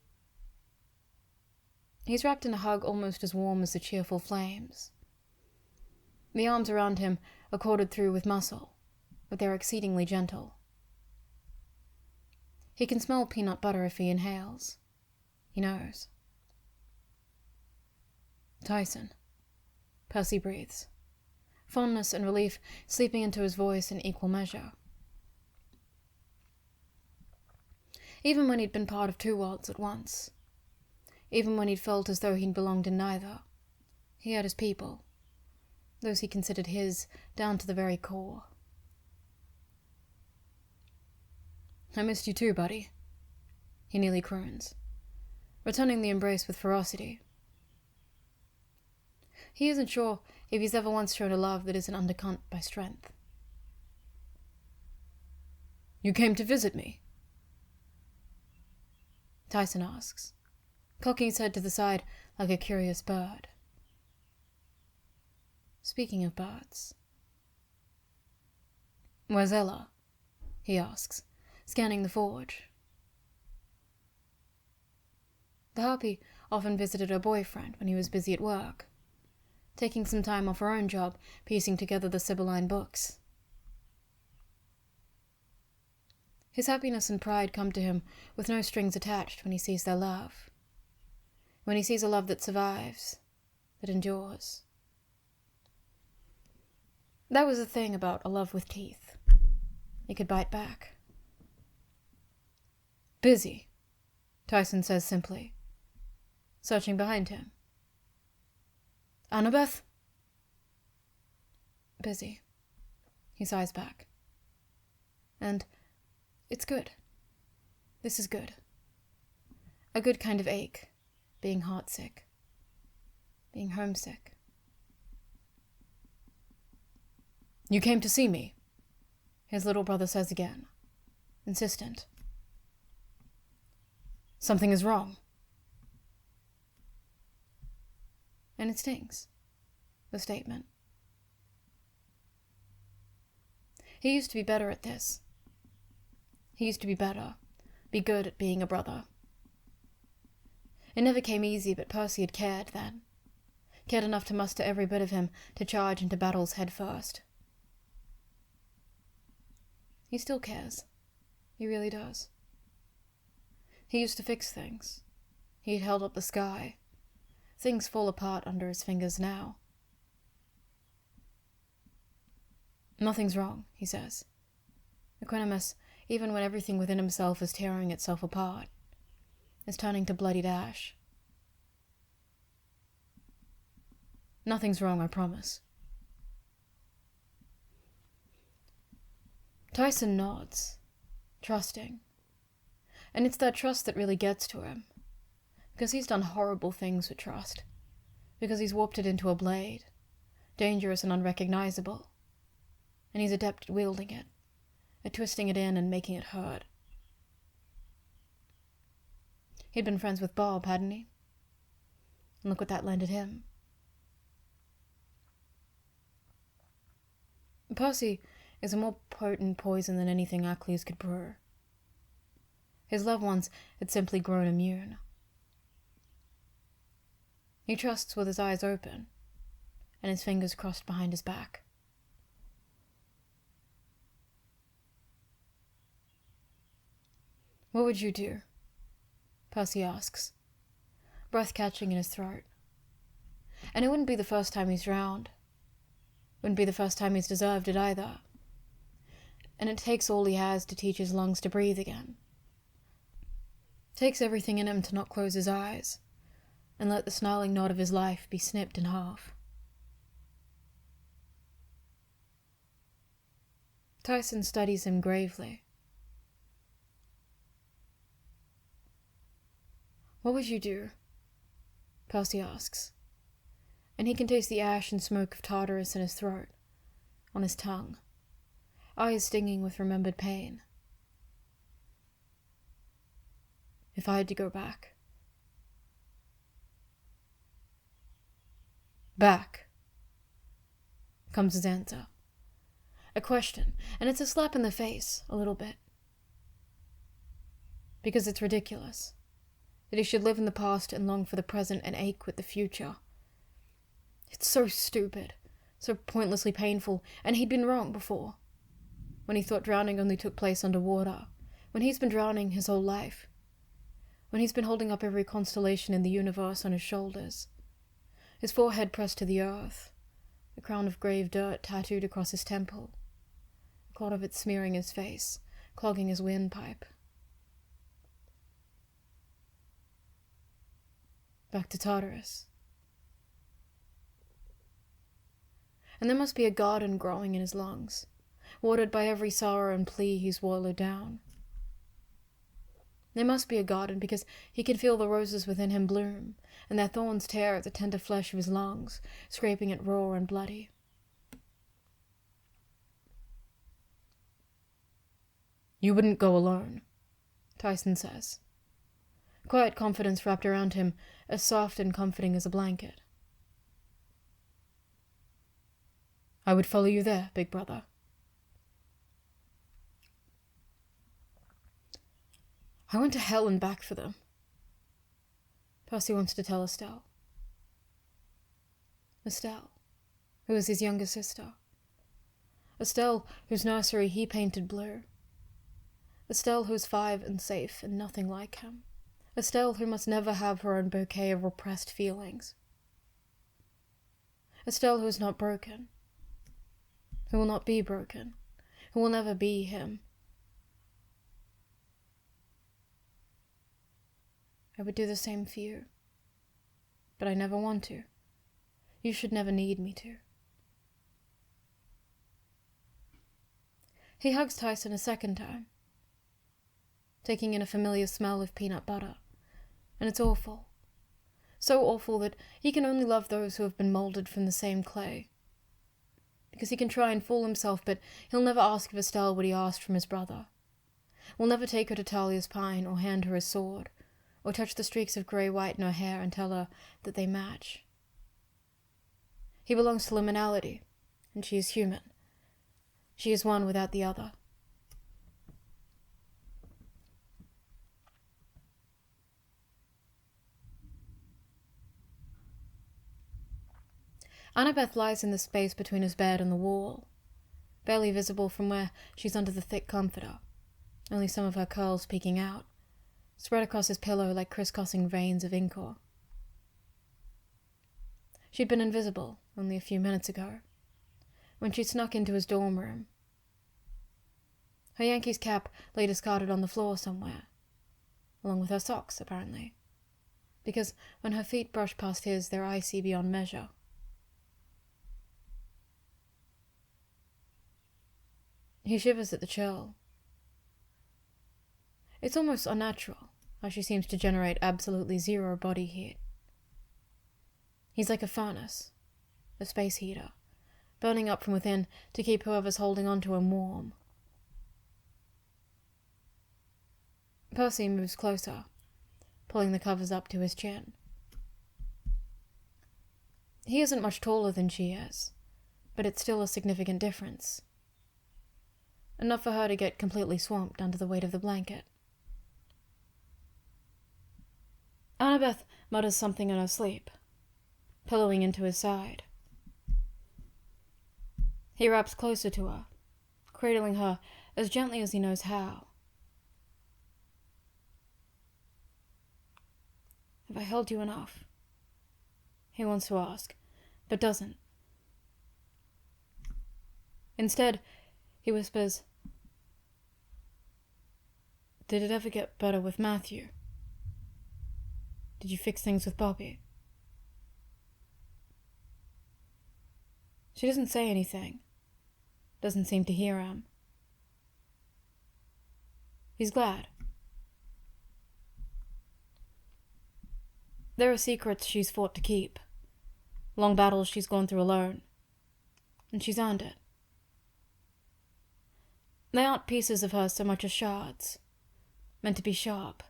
He's wrapped in a hug almost as warm as the cheerful flames. The arms around him are corded through with muscle, but they're exceedingly gentle. He can smell peanut butter if he inhales. He knows. Tyson, Percy breathes, fondness and relief seeping into his voice in equal measure. Even when he'd been part of two worlds at once, even when he'd felt as though he'd belonged in neither, he had his people, those he considered his down to the very core. I missed you too, buddy, he nearly croons, returning the embrace with ferocity. He isn't sure if he's ever once shown a love that isn't undercut by strength. You came to visit me? Tyson asks, cocking his head to the side like a curious bird. Speaking of birds. Where's Ella? He asks, scanning the forge. The harpy often visited her boyfriend when he was busy at work, taking some time off her own job, piecing together the Sibylline books. His happiness and pride come to him with no strings attached when he sees their love, when he sees a love that survives, that endures. That was the thing about a love with teeth. It could bite back. Busy, Tyson says simply, searching behind him. Annabeth? Busy. He sighs back. And it's good. This is good. A good kind of ache, being heartsick, being homesick. You came to see me, his little brother says again, insistent. Something is wrong. And it stings, the statement. He used to be better at this. He used to be better, be good at being a brother. It never came easy, but Percy had cared then. Cared enough to muster every bit of him to charge into battles head first. He still cares. He really does. He used to fix things. He had held up the sky. Things fall apart under his fingers now. Nothing's wrong, he says. Equanimous, even when everything within himself is tearing itself apart, is turning to bloodied ash. Nothing's wrong, I promise. Tyson nods, trusting. And it's that trust that really gets to him. Because he's done horrible things with trust. Because he's warped it into a blade, dangerous and unrecognizable. And he's adept at wielding it, at twisting it in and making it hurt. He'd been friends with Bob, hadn't he? And look what that landed him. Percy is a more potent poison than anything Achilles could brew. His loved ones had simply grown immune. He trusts with his eyes open, and his fingers crossed behind his back. What would you do? Percy asks, breath catching in his throat. And it wouldn't be the first time he's drowned. Wouldn't be the first time he's deserved it either. And it takes all he has to teach his lungs to breathe again. Takes everything in him to not close his eyes, and let the snarling knot of his life be snipped in half. Tyson studies him gravely. What would you do? Percy asks, and he can taste the ash and smoke of Tartarus in his throat, on his tongue, eyes stinging with remembered pain. If I had to go back. Back, comes his answer. A question, and it's a slap in the face, a little bit. because it's ridiculous. That he should live in the past and long for the present and ache with the future. It's so stupid, so pointlessly painful, and he'd been wrong before. When he thought drowning only took place underwater, when he's been drowning his whole life, when he's been holding up every constellation in the universe on his shoulders, his forehead pressed to the earth, a crown of grave dirt tattooed across his temple, a clot of it smearing his face, clogging his windpipe. Back to Tartarus. And there must be a garden growing in his lungs, watered by every sorrow and plea he's wallowed down. There must be a garden because he can feel the roses within him bloom, and their thorns tear at the tender flesh of his lungs, scraping it raw and bloody. "You wouldn't go alone," Tyson says. Quiet confidence wrapped around him, as soft and comforting as a blanket. "I would follow you there, big brother." "I went to hell and back for them," Percy wants to tell Estelle. Estelle, who is his younger sister. Estelle, whose nursery he painted blue. Estelle, who's 5 and safe and nothing like him. Estelle, who must never have her own bouquet of repressed feelings. Estelle, who is not broken, who will not be broken, who will never be him. I would do the same for you, but I never want to. You should never need me to. He hugs Tyson a second time, taking in a familiar smell of peanut butter, and it's awful. So awful that he can only love those who have been molded from the same clay. Because he can try and fool himself, but he'll never ask of Estelle what he asked from his brother. Will never take her to Talia's pine or hand her his sword, or touch the streaks of grey-white in her hair and tell her that they match. He belongs to liminality, and she is human. She is one without the other. Annabeth lies in the space between his bed and the wall, barely visible from where she's under the thick comforter, only some of her curls peeking out, spread across his pillow like crisscrossing veins of ichor. She'd been invisible only a few minutes ago, when she snuck into his dorm room. Her Yankees cap lay discarded on the floor somewhere, along with her socks, apparently, because when her feet brush past his, they're icy beyond measure. He shivers at the chill. It's almost unnatural, how she seems to generate absolutely zero body heat. He's like a furnace, a space heater, burning up from within to keep whoever's holding on to him warm. Percy moves closer, pulling the covers up to his chin. He isn't much taller than she is, but it's still a significant difference. Enough for her to get completely swamped under the weight of the blanket. Annabeth mutters something in her sleep, pillowing into his side. He wraps closer to her, cradling her as gently as he knows how. Have I held you enough? He wants to ask, but doesn't. Instead, he whispers, "Did it ever get better with Matthew? Did you fix things with Bobby?" She doesn't say anything, doesn't seem to hear him. He's glad. There are secrets she's fought to keep, long battles she's gone through alone, and she's earned it. They aren't pieces of her so much as shards, meant to be sharp,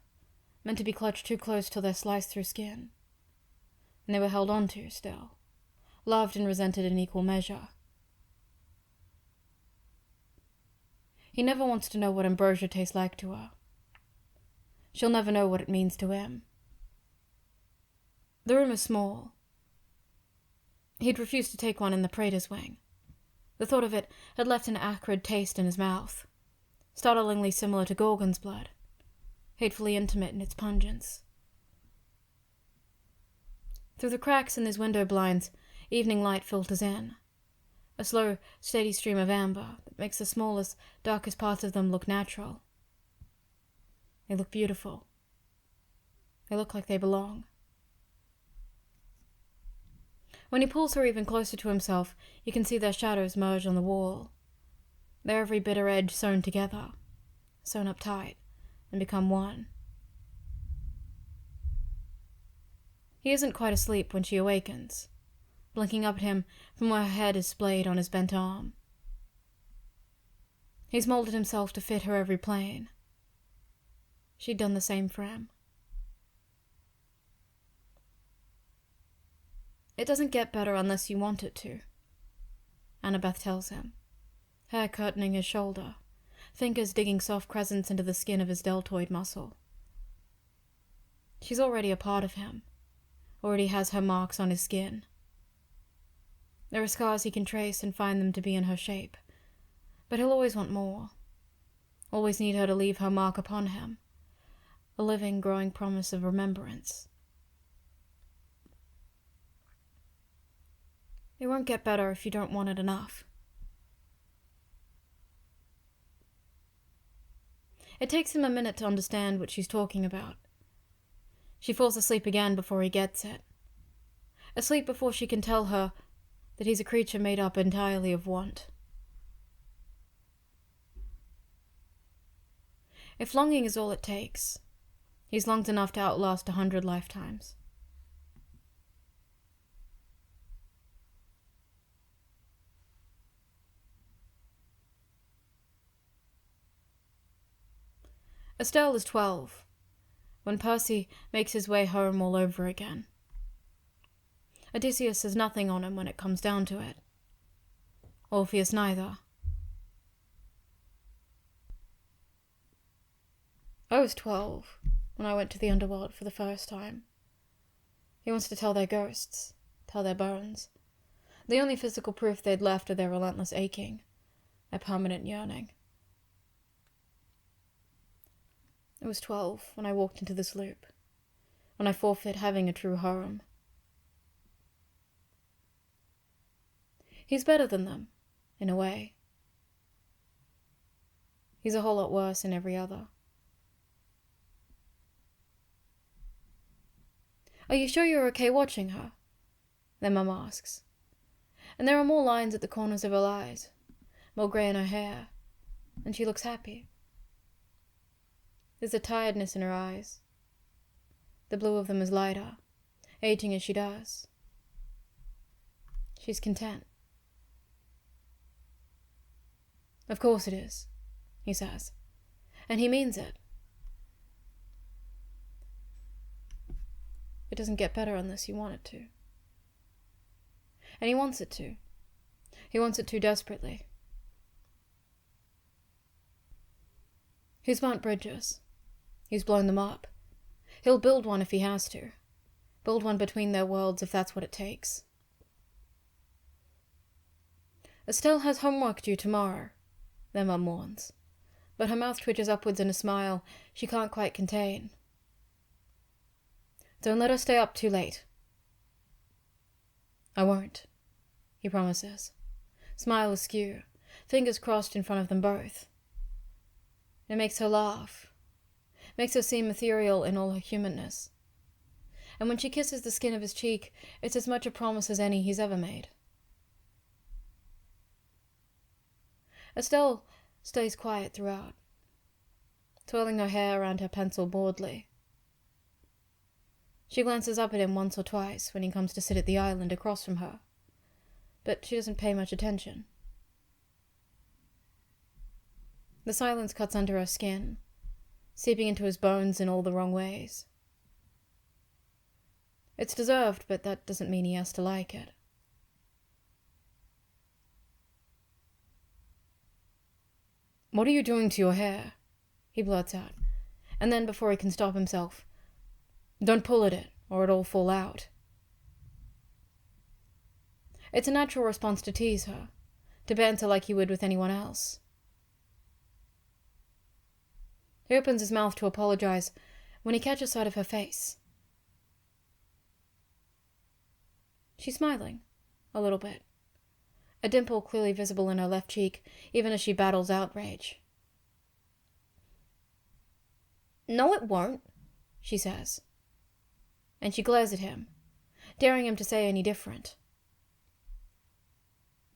meant to be clutched too close till they're sliced through skin. And they were held on to still, loved and resented in equal measure. He never wants to know what ambrosia tastes like to her. She'll never know what it means to him. The room is small. He'd refused to take one in the praetor's wing. The thought of it had left an acrid taste in his mouth, startlingly similar to Gorgon's blood, hatefully intimate in its pungence. Through the cracks in his window blinds, evening light filters in, a slow, steady stream of amber that makes the smallest, darkest parts of them look natural. They look beautiful. They look like they belong. When he pulls her even closer to himself, you can see their shadows merge on the wall, their every bitter edge sewn together, sewn up tight, and become one. He isn't quite asleep when she awakens, blinking up at him from where her head is splayed on his bent arm. He's molded himself to fit her every plane. She'd done the same for him. It doesn't get better unless you want it to, Annabeth tells him, hair curtaining his shoulder, fingers digging soft crescents into the skin of his deltoid muscle. She's already a part of him, already has her marks on his skin. There are scars he can trace and find them to be in her shape, but he'll always want more, always need her to leave her mark upon him, a living, growing promise of remembrance. It won't get better if you don't want it enough. It takes him a minute to understand what she's talking about. She falls asleep again before he gets it. Asleep before she can tell her that he's a creature made up entirely of want. If longing is all it takes, he's longed enough to outlast 100 lifetimes. Estelle is 12, when Percy makes his way home all over again. Odysseus has nothing on him when it comes down to it. Orpheus neither. I was 12 when I went to the underworld for the first time. He wants to tell their ghosts, tell their bones. The only physical proof they'd left of their relentless aching, their permanent yearning. I was 12 when I walked into this loop, when I forfeit having a true home. He's better than them, in a way. He's a whole lot worse in every other. Are you sure you're okay watching her? Their mum asks. And there are more lines at the corners of her eyes, more grey in her hair, and she looks happy. There's a tiredness in her eyes. The blue of them is lighter, aging as she does. She's content. Of course it is, he says, and he means it. It doesn't get better unless you want it to. And he wants it to. He wants it to desperately. He's burnt bridges. He's blown them up. He'll build one if he has to. Build one between their worlds if that's what it takes. Estelle has homework due tomorrow, their mum warns, but her mouth twitches upwards in a smile she can't quite contain. Don't let her stay up too late. I won't, he promises, smile askew, fingers crossed in front of them both. It makes her laugh, makes her seem ethereal in all her humanness. And when she kisses the skin of his cheek, it's as much a promise as any he's ever made. Estelle stays quiet throughout, twirling her hair around her pencil boredly. She glances up at him once or twice when he comes to sit at the island across from her, but she doesn't pay much attention. The silence cuts under her skin, seeping into his bones in all the wrong ways. It's deserved, but that doesn't mean he has to like it. What are you doing to your hair? He blurts out, and then before he can stop himself, "Don't pull at it, or it'll fall out." It's a natural response to tease her, to banter like you would with anyone else. He opens his mouth to apologize when he catches sight of her face. She's smiling, a little bit, a dimple clearly visible in her left cheek, even as she battles outrage. "No, it won't," she says. And she glares at him, daring him to say any different.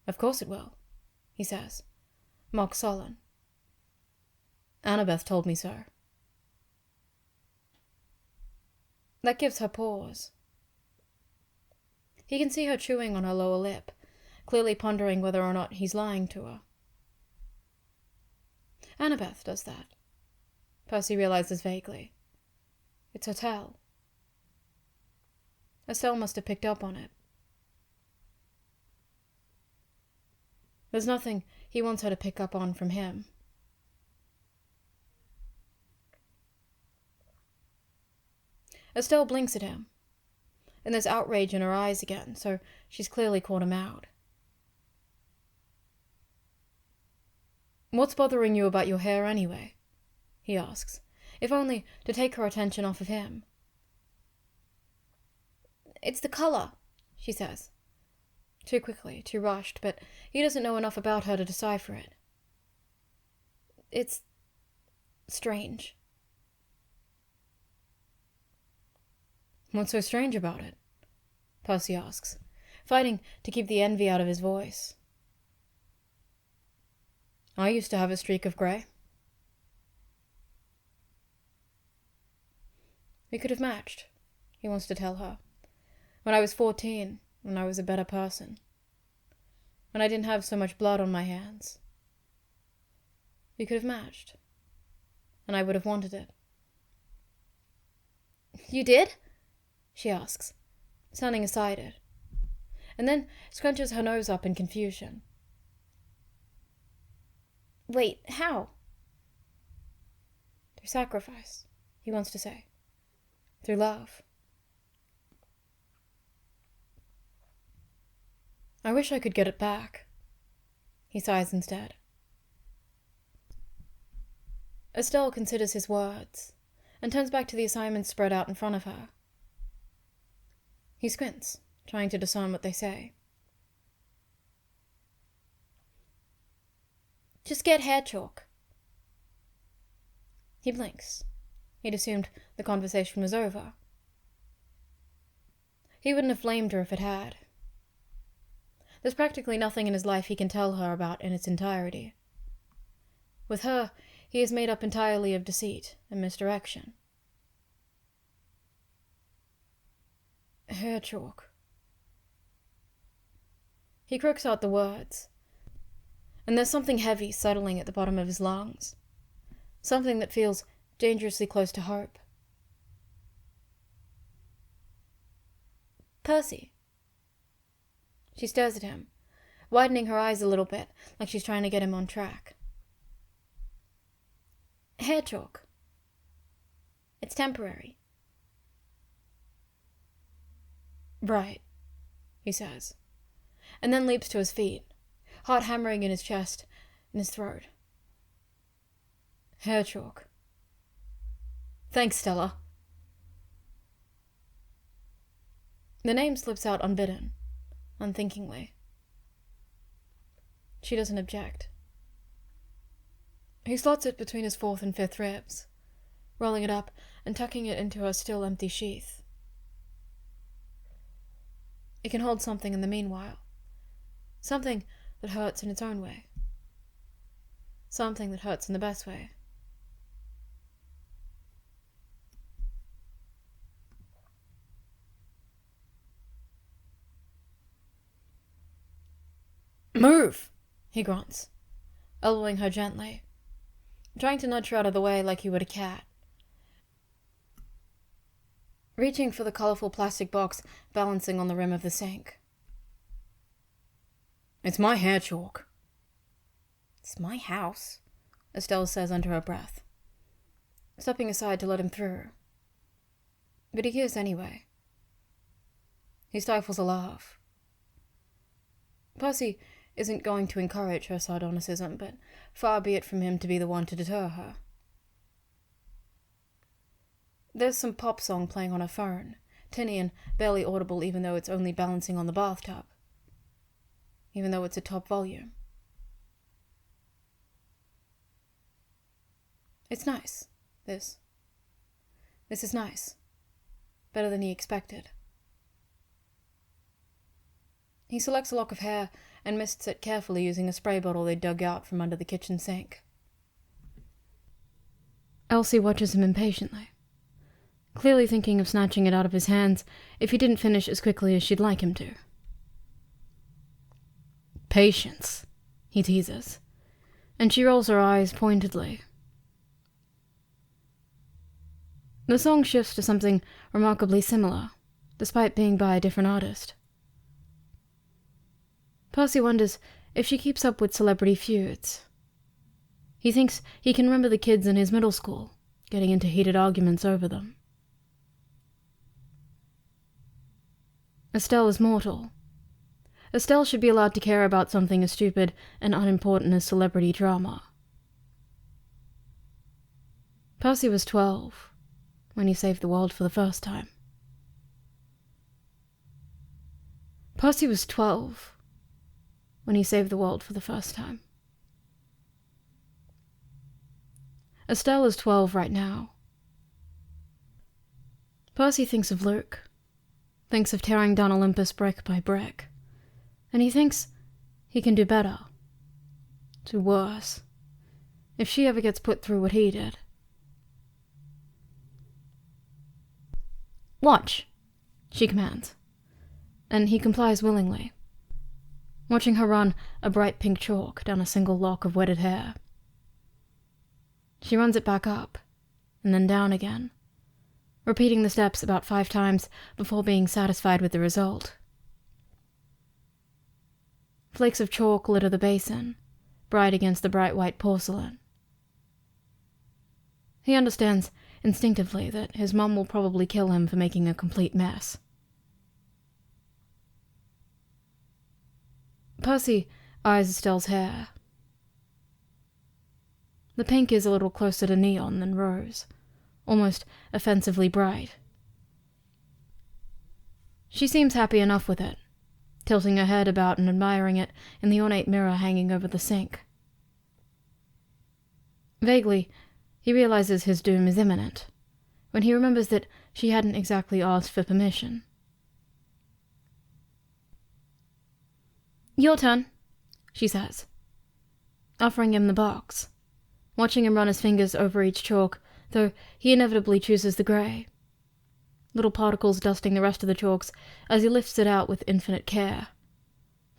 "Of course it will," he says, mock sullen. "Annabeth told me so." That gives her pause. He can see her chewing on her lower lip, clearly pondering whether or not he's lying to her. Annabeth does that, Percy realizes vaguely. It's her tell. Estelle must have picked up on it. There's nothing he wants her to pick up on from him. Estelle blinks at him, and there's outrage in her eyes again, so she's clearly caught him out. "What's bothering you about your hair anyway?" he asks, if only to take her attention off of him. "It's the color," she says. Too quickly, too rushed, but he doesn't know enough about her to decipher it. It's strange. "What's so strange about it?" Percy asks, fighting to keep the envy out of his voice. "I used to have a streak of grey." "We could have matched," he wants to tell her. "When I was 14, when I was a better person. When I didn't have so much blood on my hands. We could have matched. And I would have wanted it." "You did?" she asks, sounding excited, and then scrunches her nose up in confusion. "Wait, how?" "Through sacrifice," he wants to say. "Through love." "I wish I could get it back," he sighs instead. Estelle considers his words, and turns back to the assignments spread out in front of her. He squints, trying to discern what they say. "Just get hair chalk." He blinks. He'd assumed the conversation was over. He wouldn't have blamed her if it had. There's practically nothing in his life he can tell her about in its entirety. With her, he is made up entirely of deceit and misdirection. Hair chalk. He croaks out the words, and there's something heavy settling at the bottom of his lungs, something that feels dangerously close to hope. "Percy." She stares at him, widening her eyes a little bit, like she's trying to get him on track. "Hair chalk. It's temporary." "Right," he says, and then leaps to his feet, heart hammering in his chest and his throat. "Hair chalk. Thanks, Stella." The name slips out unbidden, unthinkingly. She doesn't object. He slots it between his fourth and fifth ribs, rolling it up and tucking it into her still empty sheath. It can hold something in the meanwhile. Something that hurts in its own way. Something that hurts in the best way. "Move!" he grunts, elbowing her gently, trying to nudge her out of the way like he would a cat. Reaching for the colorful plastic box balancing on the rim of the sink. "It's my hair chalk." "It's my house," Estelle says under her breath. stepping aside to let him through. But he hears anyway. He stifles a laugh. Percy isn't going to encourage her sardonicism, but far be it from him to be the one to deter her. There's some pop song playing on her phone, tinny and barely audible even though it's only balancing on the bathtub. Even though it's at top volume. It's nice, this. This is nice. Better than he expected. He selects a lock of hair and mists it carefully using a spray bottle they dug out from under the kitchen sink. Elsie watches him impatiently, clearly thinking of snatching it out of his hands if he didn't finish as quickly as she'd like him to. Patience, he teases, and she rolls her eyes pointedly. The song shifts to something remarkably similar, despite being by a different artist. Percy wonders if she keeps up with celebrity feuds. He thinks he can remember the kids in his middle school, getting into heated arguments over them. Estelle is mortal. Estelle should be allowed to care about something as stupid and unimportant as celebrity drama. Percy was 12 when he saved the world for the first time. Percy was 12 when he saved the world for the first time. Estelle is 12 right now. Percy thinks of Luke, thinks of tearing down Olympus brick by brick, and he thinks he can do better, do worse, if she ever gets put through what he did. Watch, she commands, and he complies willingly, watching her run a bright pink chalk down a single lock of wetted hair. She runs it back up, and then down again, repeating the steps about 5 times before being satisfied with the result. Flakes of chalk litter the basin, bright against the bright white porcelain. He understands instinctively that his mum will probably kill him for making a complete mess. Percy eyes Estelle's hair. The pink is a little closer to neon than rose, almost offensively bright. She seems happy enough with it, tilting her head about and admiring it in the ornate mirror hanging over the sink. Vaguely, he realizes his doom is imminent, when he remembers that she hadn't exactly asked for permission. Your turn, she says, offering him the box, watching him run his fingers over each chalk, though he inevitably chooses the grey, little particles dusting the rest of the chalks as he lifts it out with infinite care,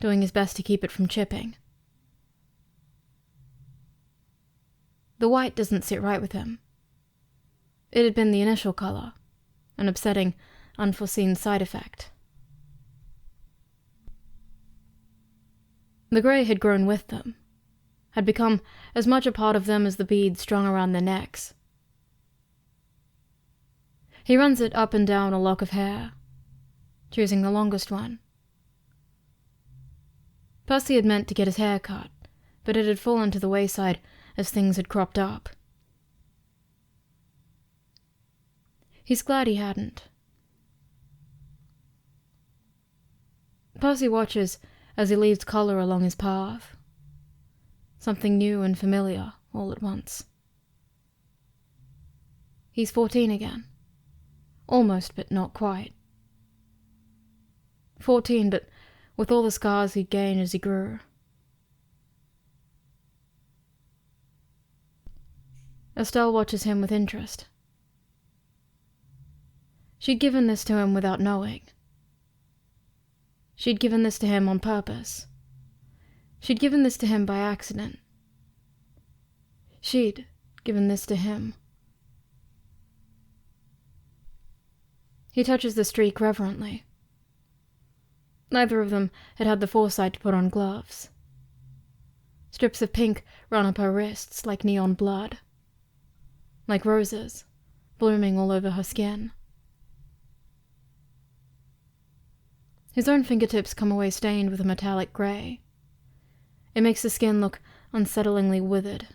doing his best to keep it from chipping. The white doesn't sit right with him. It had been the initial colour, an upsetting, unforeseen side effect. The grey had grown with them, had become as much a part of them as the beads strung around their necks. He runs it up and down a lock of hair, choosing the longest one. Percy had meant to get his hair cut, but it had fallen to the wayside as things had cropped up. He's glad he hadn't. Percy watches as he leaves colour along his path, something new and familiar all at once. He's 14 again. Almost, but not quite. 14, but with all the scars he'd gained as he grew. Estelle watches him with interest. She'd given this to him without knowing. She'd given this to him on purpose. She'd given this to him by accident. She'd given this to him. He touches the streak reverently. Neither of them had had the foresight to put on gloves. Strips of pink run up her wrists like neon blood. like roses, blooming all over her skin. His own fingertips come away stained with a metallic grey. It makes the skin look unsettlingly withered,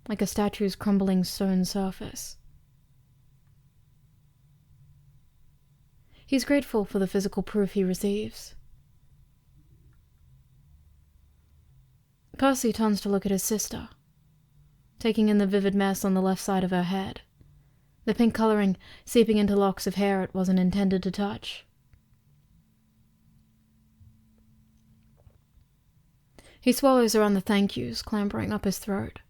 like a statue's crumbling stone surface. He's grateful for the physical proof he receives. Percy turns to look at his sister, taking in the vivid mess on the left side of her head, the pink colouring seeping into locks of hair it wasn't intended to touch. He swallows around the thank yous clambering up his throat.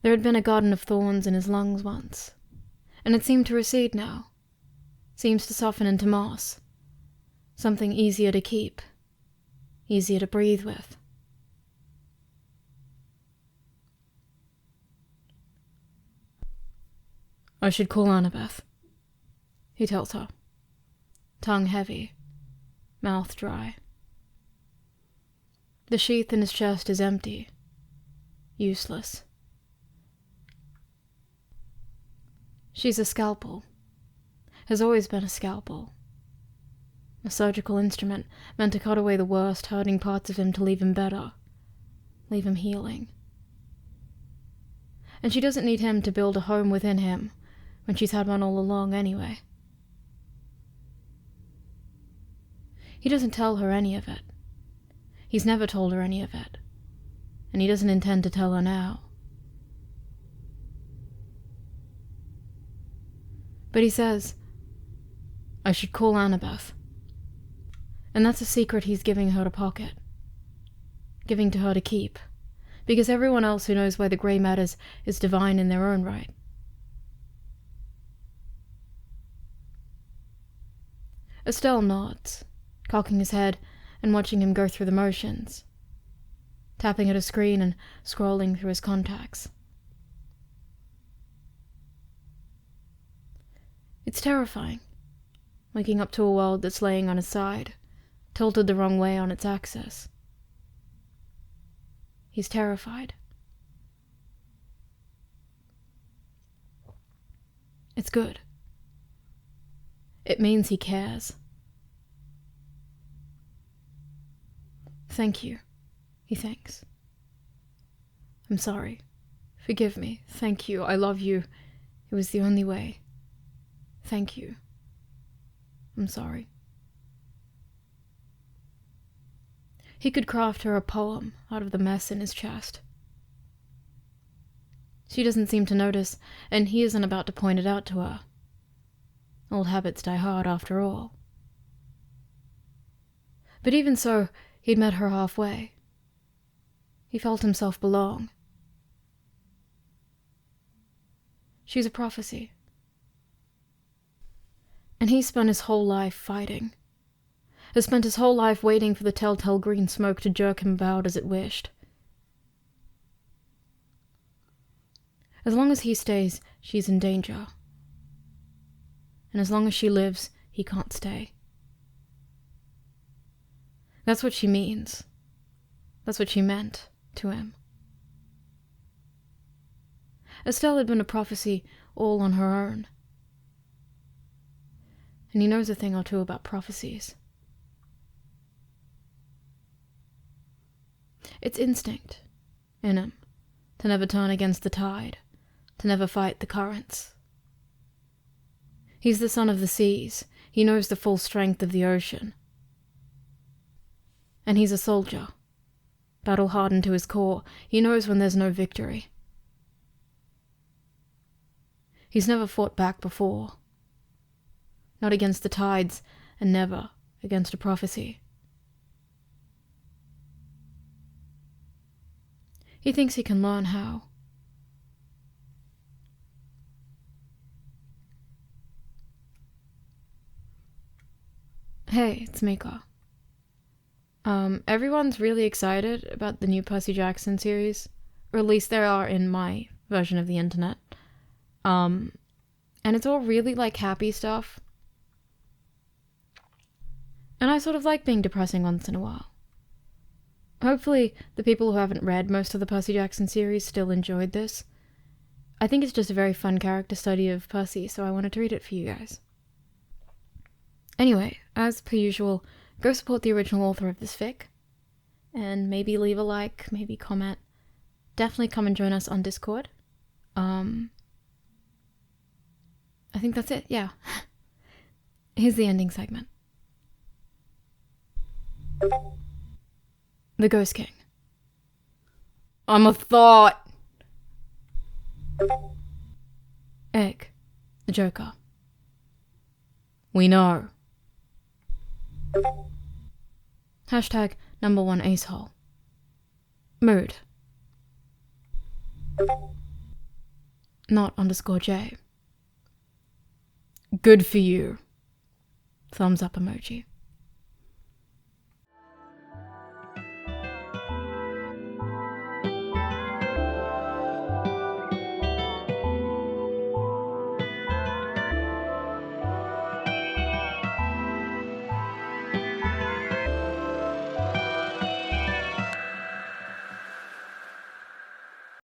There had been a garden of thorns in his lungs once, and it seemed to recede now, seems to soften into moss, something easier to keep, easier to breathe with. I should call Annabeth, he tells her, tongue heavy, mouth dry. The sheath in his chest is empty, useless. She's a scalpel, has always been a scalpel. A surgical instrument meant to cut away the worst, hurting parts of him to leave him better, leave him healing. And she doesn't need him to build a home within him when she's had one all along anyway. He doesn't tell her any of it. He's never told her any of it, and he doesn't intend to tell her now. But he says, I should call Annabeth. And that's a secret he's giving her to pocket, giving to her to keep, because everyone else who knows where the grey matters is divine in their own right. Estelle nods, cocking his head and watching him go through the motions, tapping at a screen and scrolling through his contacts. It's terrifying, waking up to a world that's laying on its side, tilted the wrong way on its axis. He's terrified. It's good. It means he cares. Thank you, he thinks. I'm sorry. Forgive me. Thank you. I love you. It was the only way. Thank you. I'm sorry. He could craft her a poem out of the mess in his chest. She doesn't seem to notice, and he isn't about to point it out to her. Old habits die hard after all. But even so, he'd met her halfway. He felt himself belong. She's a prophecy. And he spent his whole life fighting. Has spent his whole life waiting for the telltale green smoke to jerk him about as it wished. As long as he stays, she's in danger. And as long as she lives, he can't stay. That's what she means. That's what she meant to him. Estelle had been a prophecy all on her own. And he knows a thing or two about prophecies. It's instinct in him to never turn against the tide, to never fight the currents. He's the son of the seas. He knows the full strength of the ocean. And he's a soldier, battle-hardened to his core. He knows when there's no victory. He's never fought back before. Not against the tides, and never against a prophecy. He thinks he can learn how. Hey, it's 𝘵𝘠𝘠. Everyone's really excited about the new Percy Jackson series, or at least there are in my version of the internet. And it's all really like happy stuff. And I sort of like being depressing once in a while. Hopefully the people who haven't read most of the Percy Jackson series still enjoyed this, I think it's just a very fun character study of Percy, so I wanted to read it for you guys. Anyway, as per usual, go support the original author of this fic, and maybe leave a like, maybe comment. Definitely come and join us on Discord. I think that's it, yeah. Here's the ending segment. The Ghost King. I'm a thought! Egg, the Joker. We know. Hashtag #1 acehole. Mood. Not _J. Good for you. Thumbs up emoji.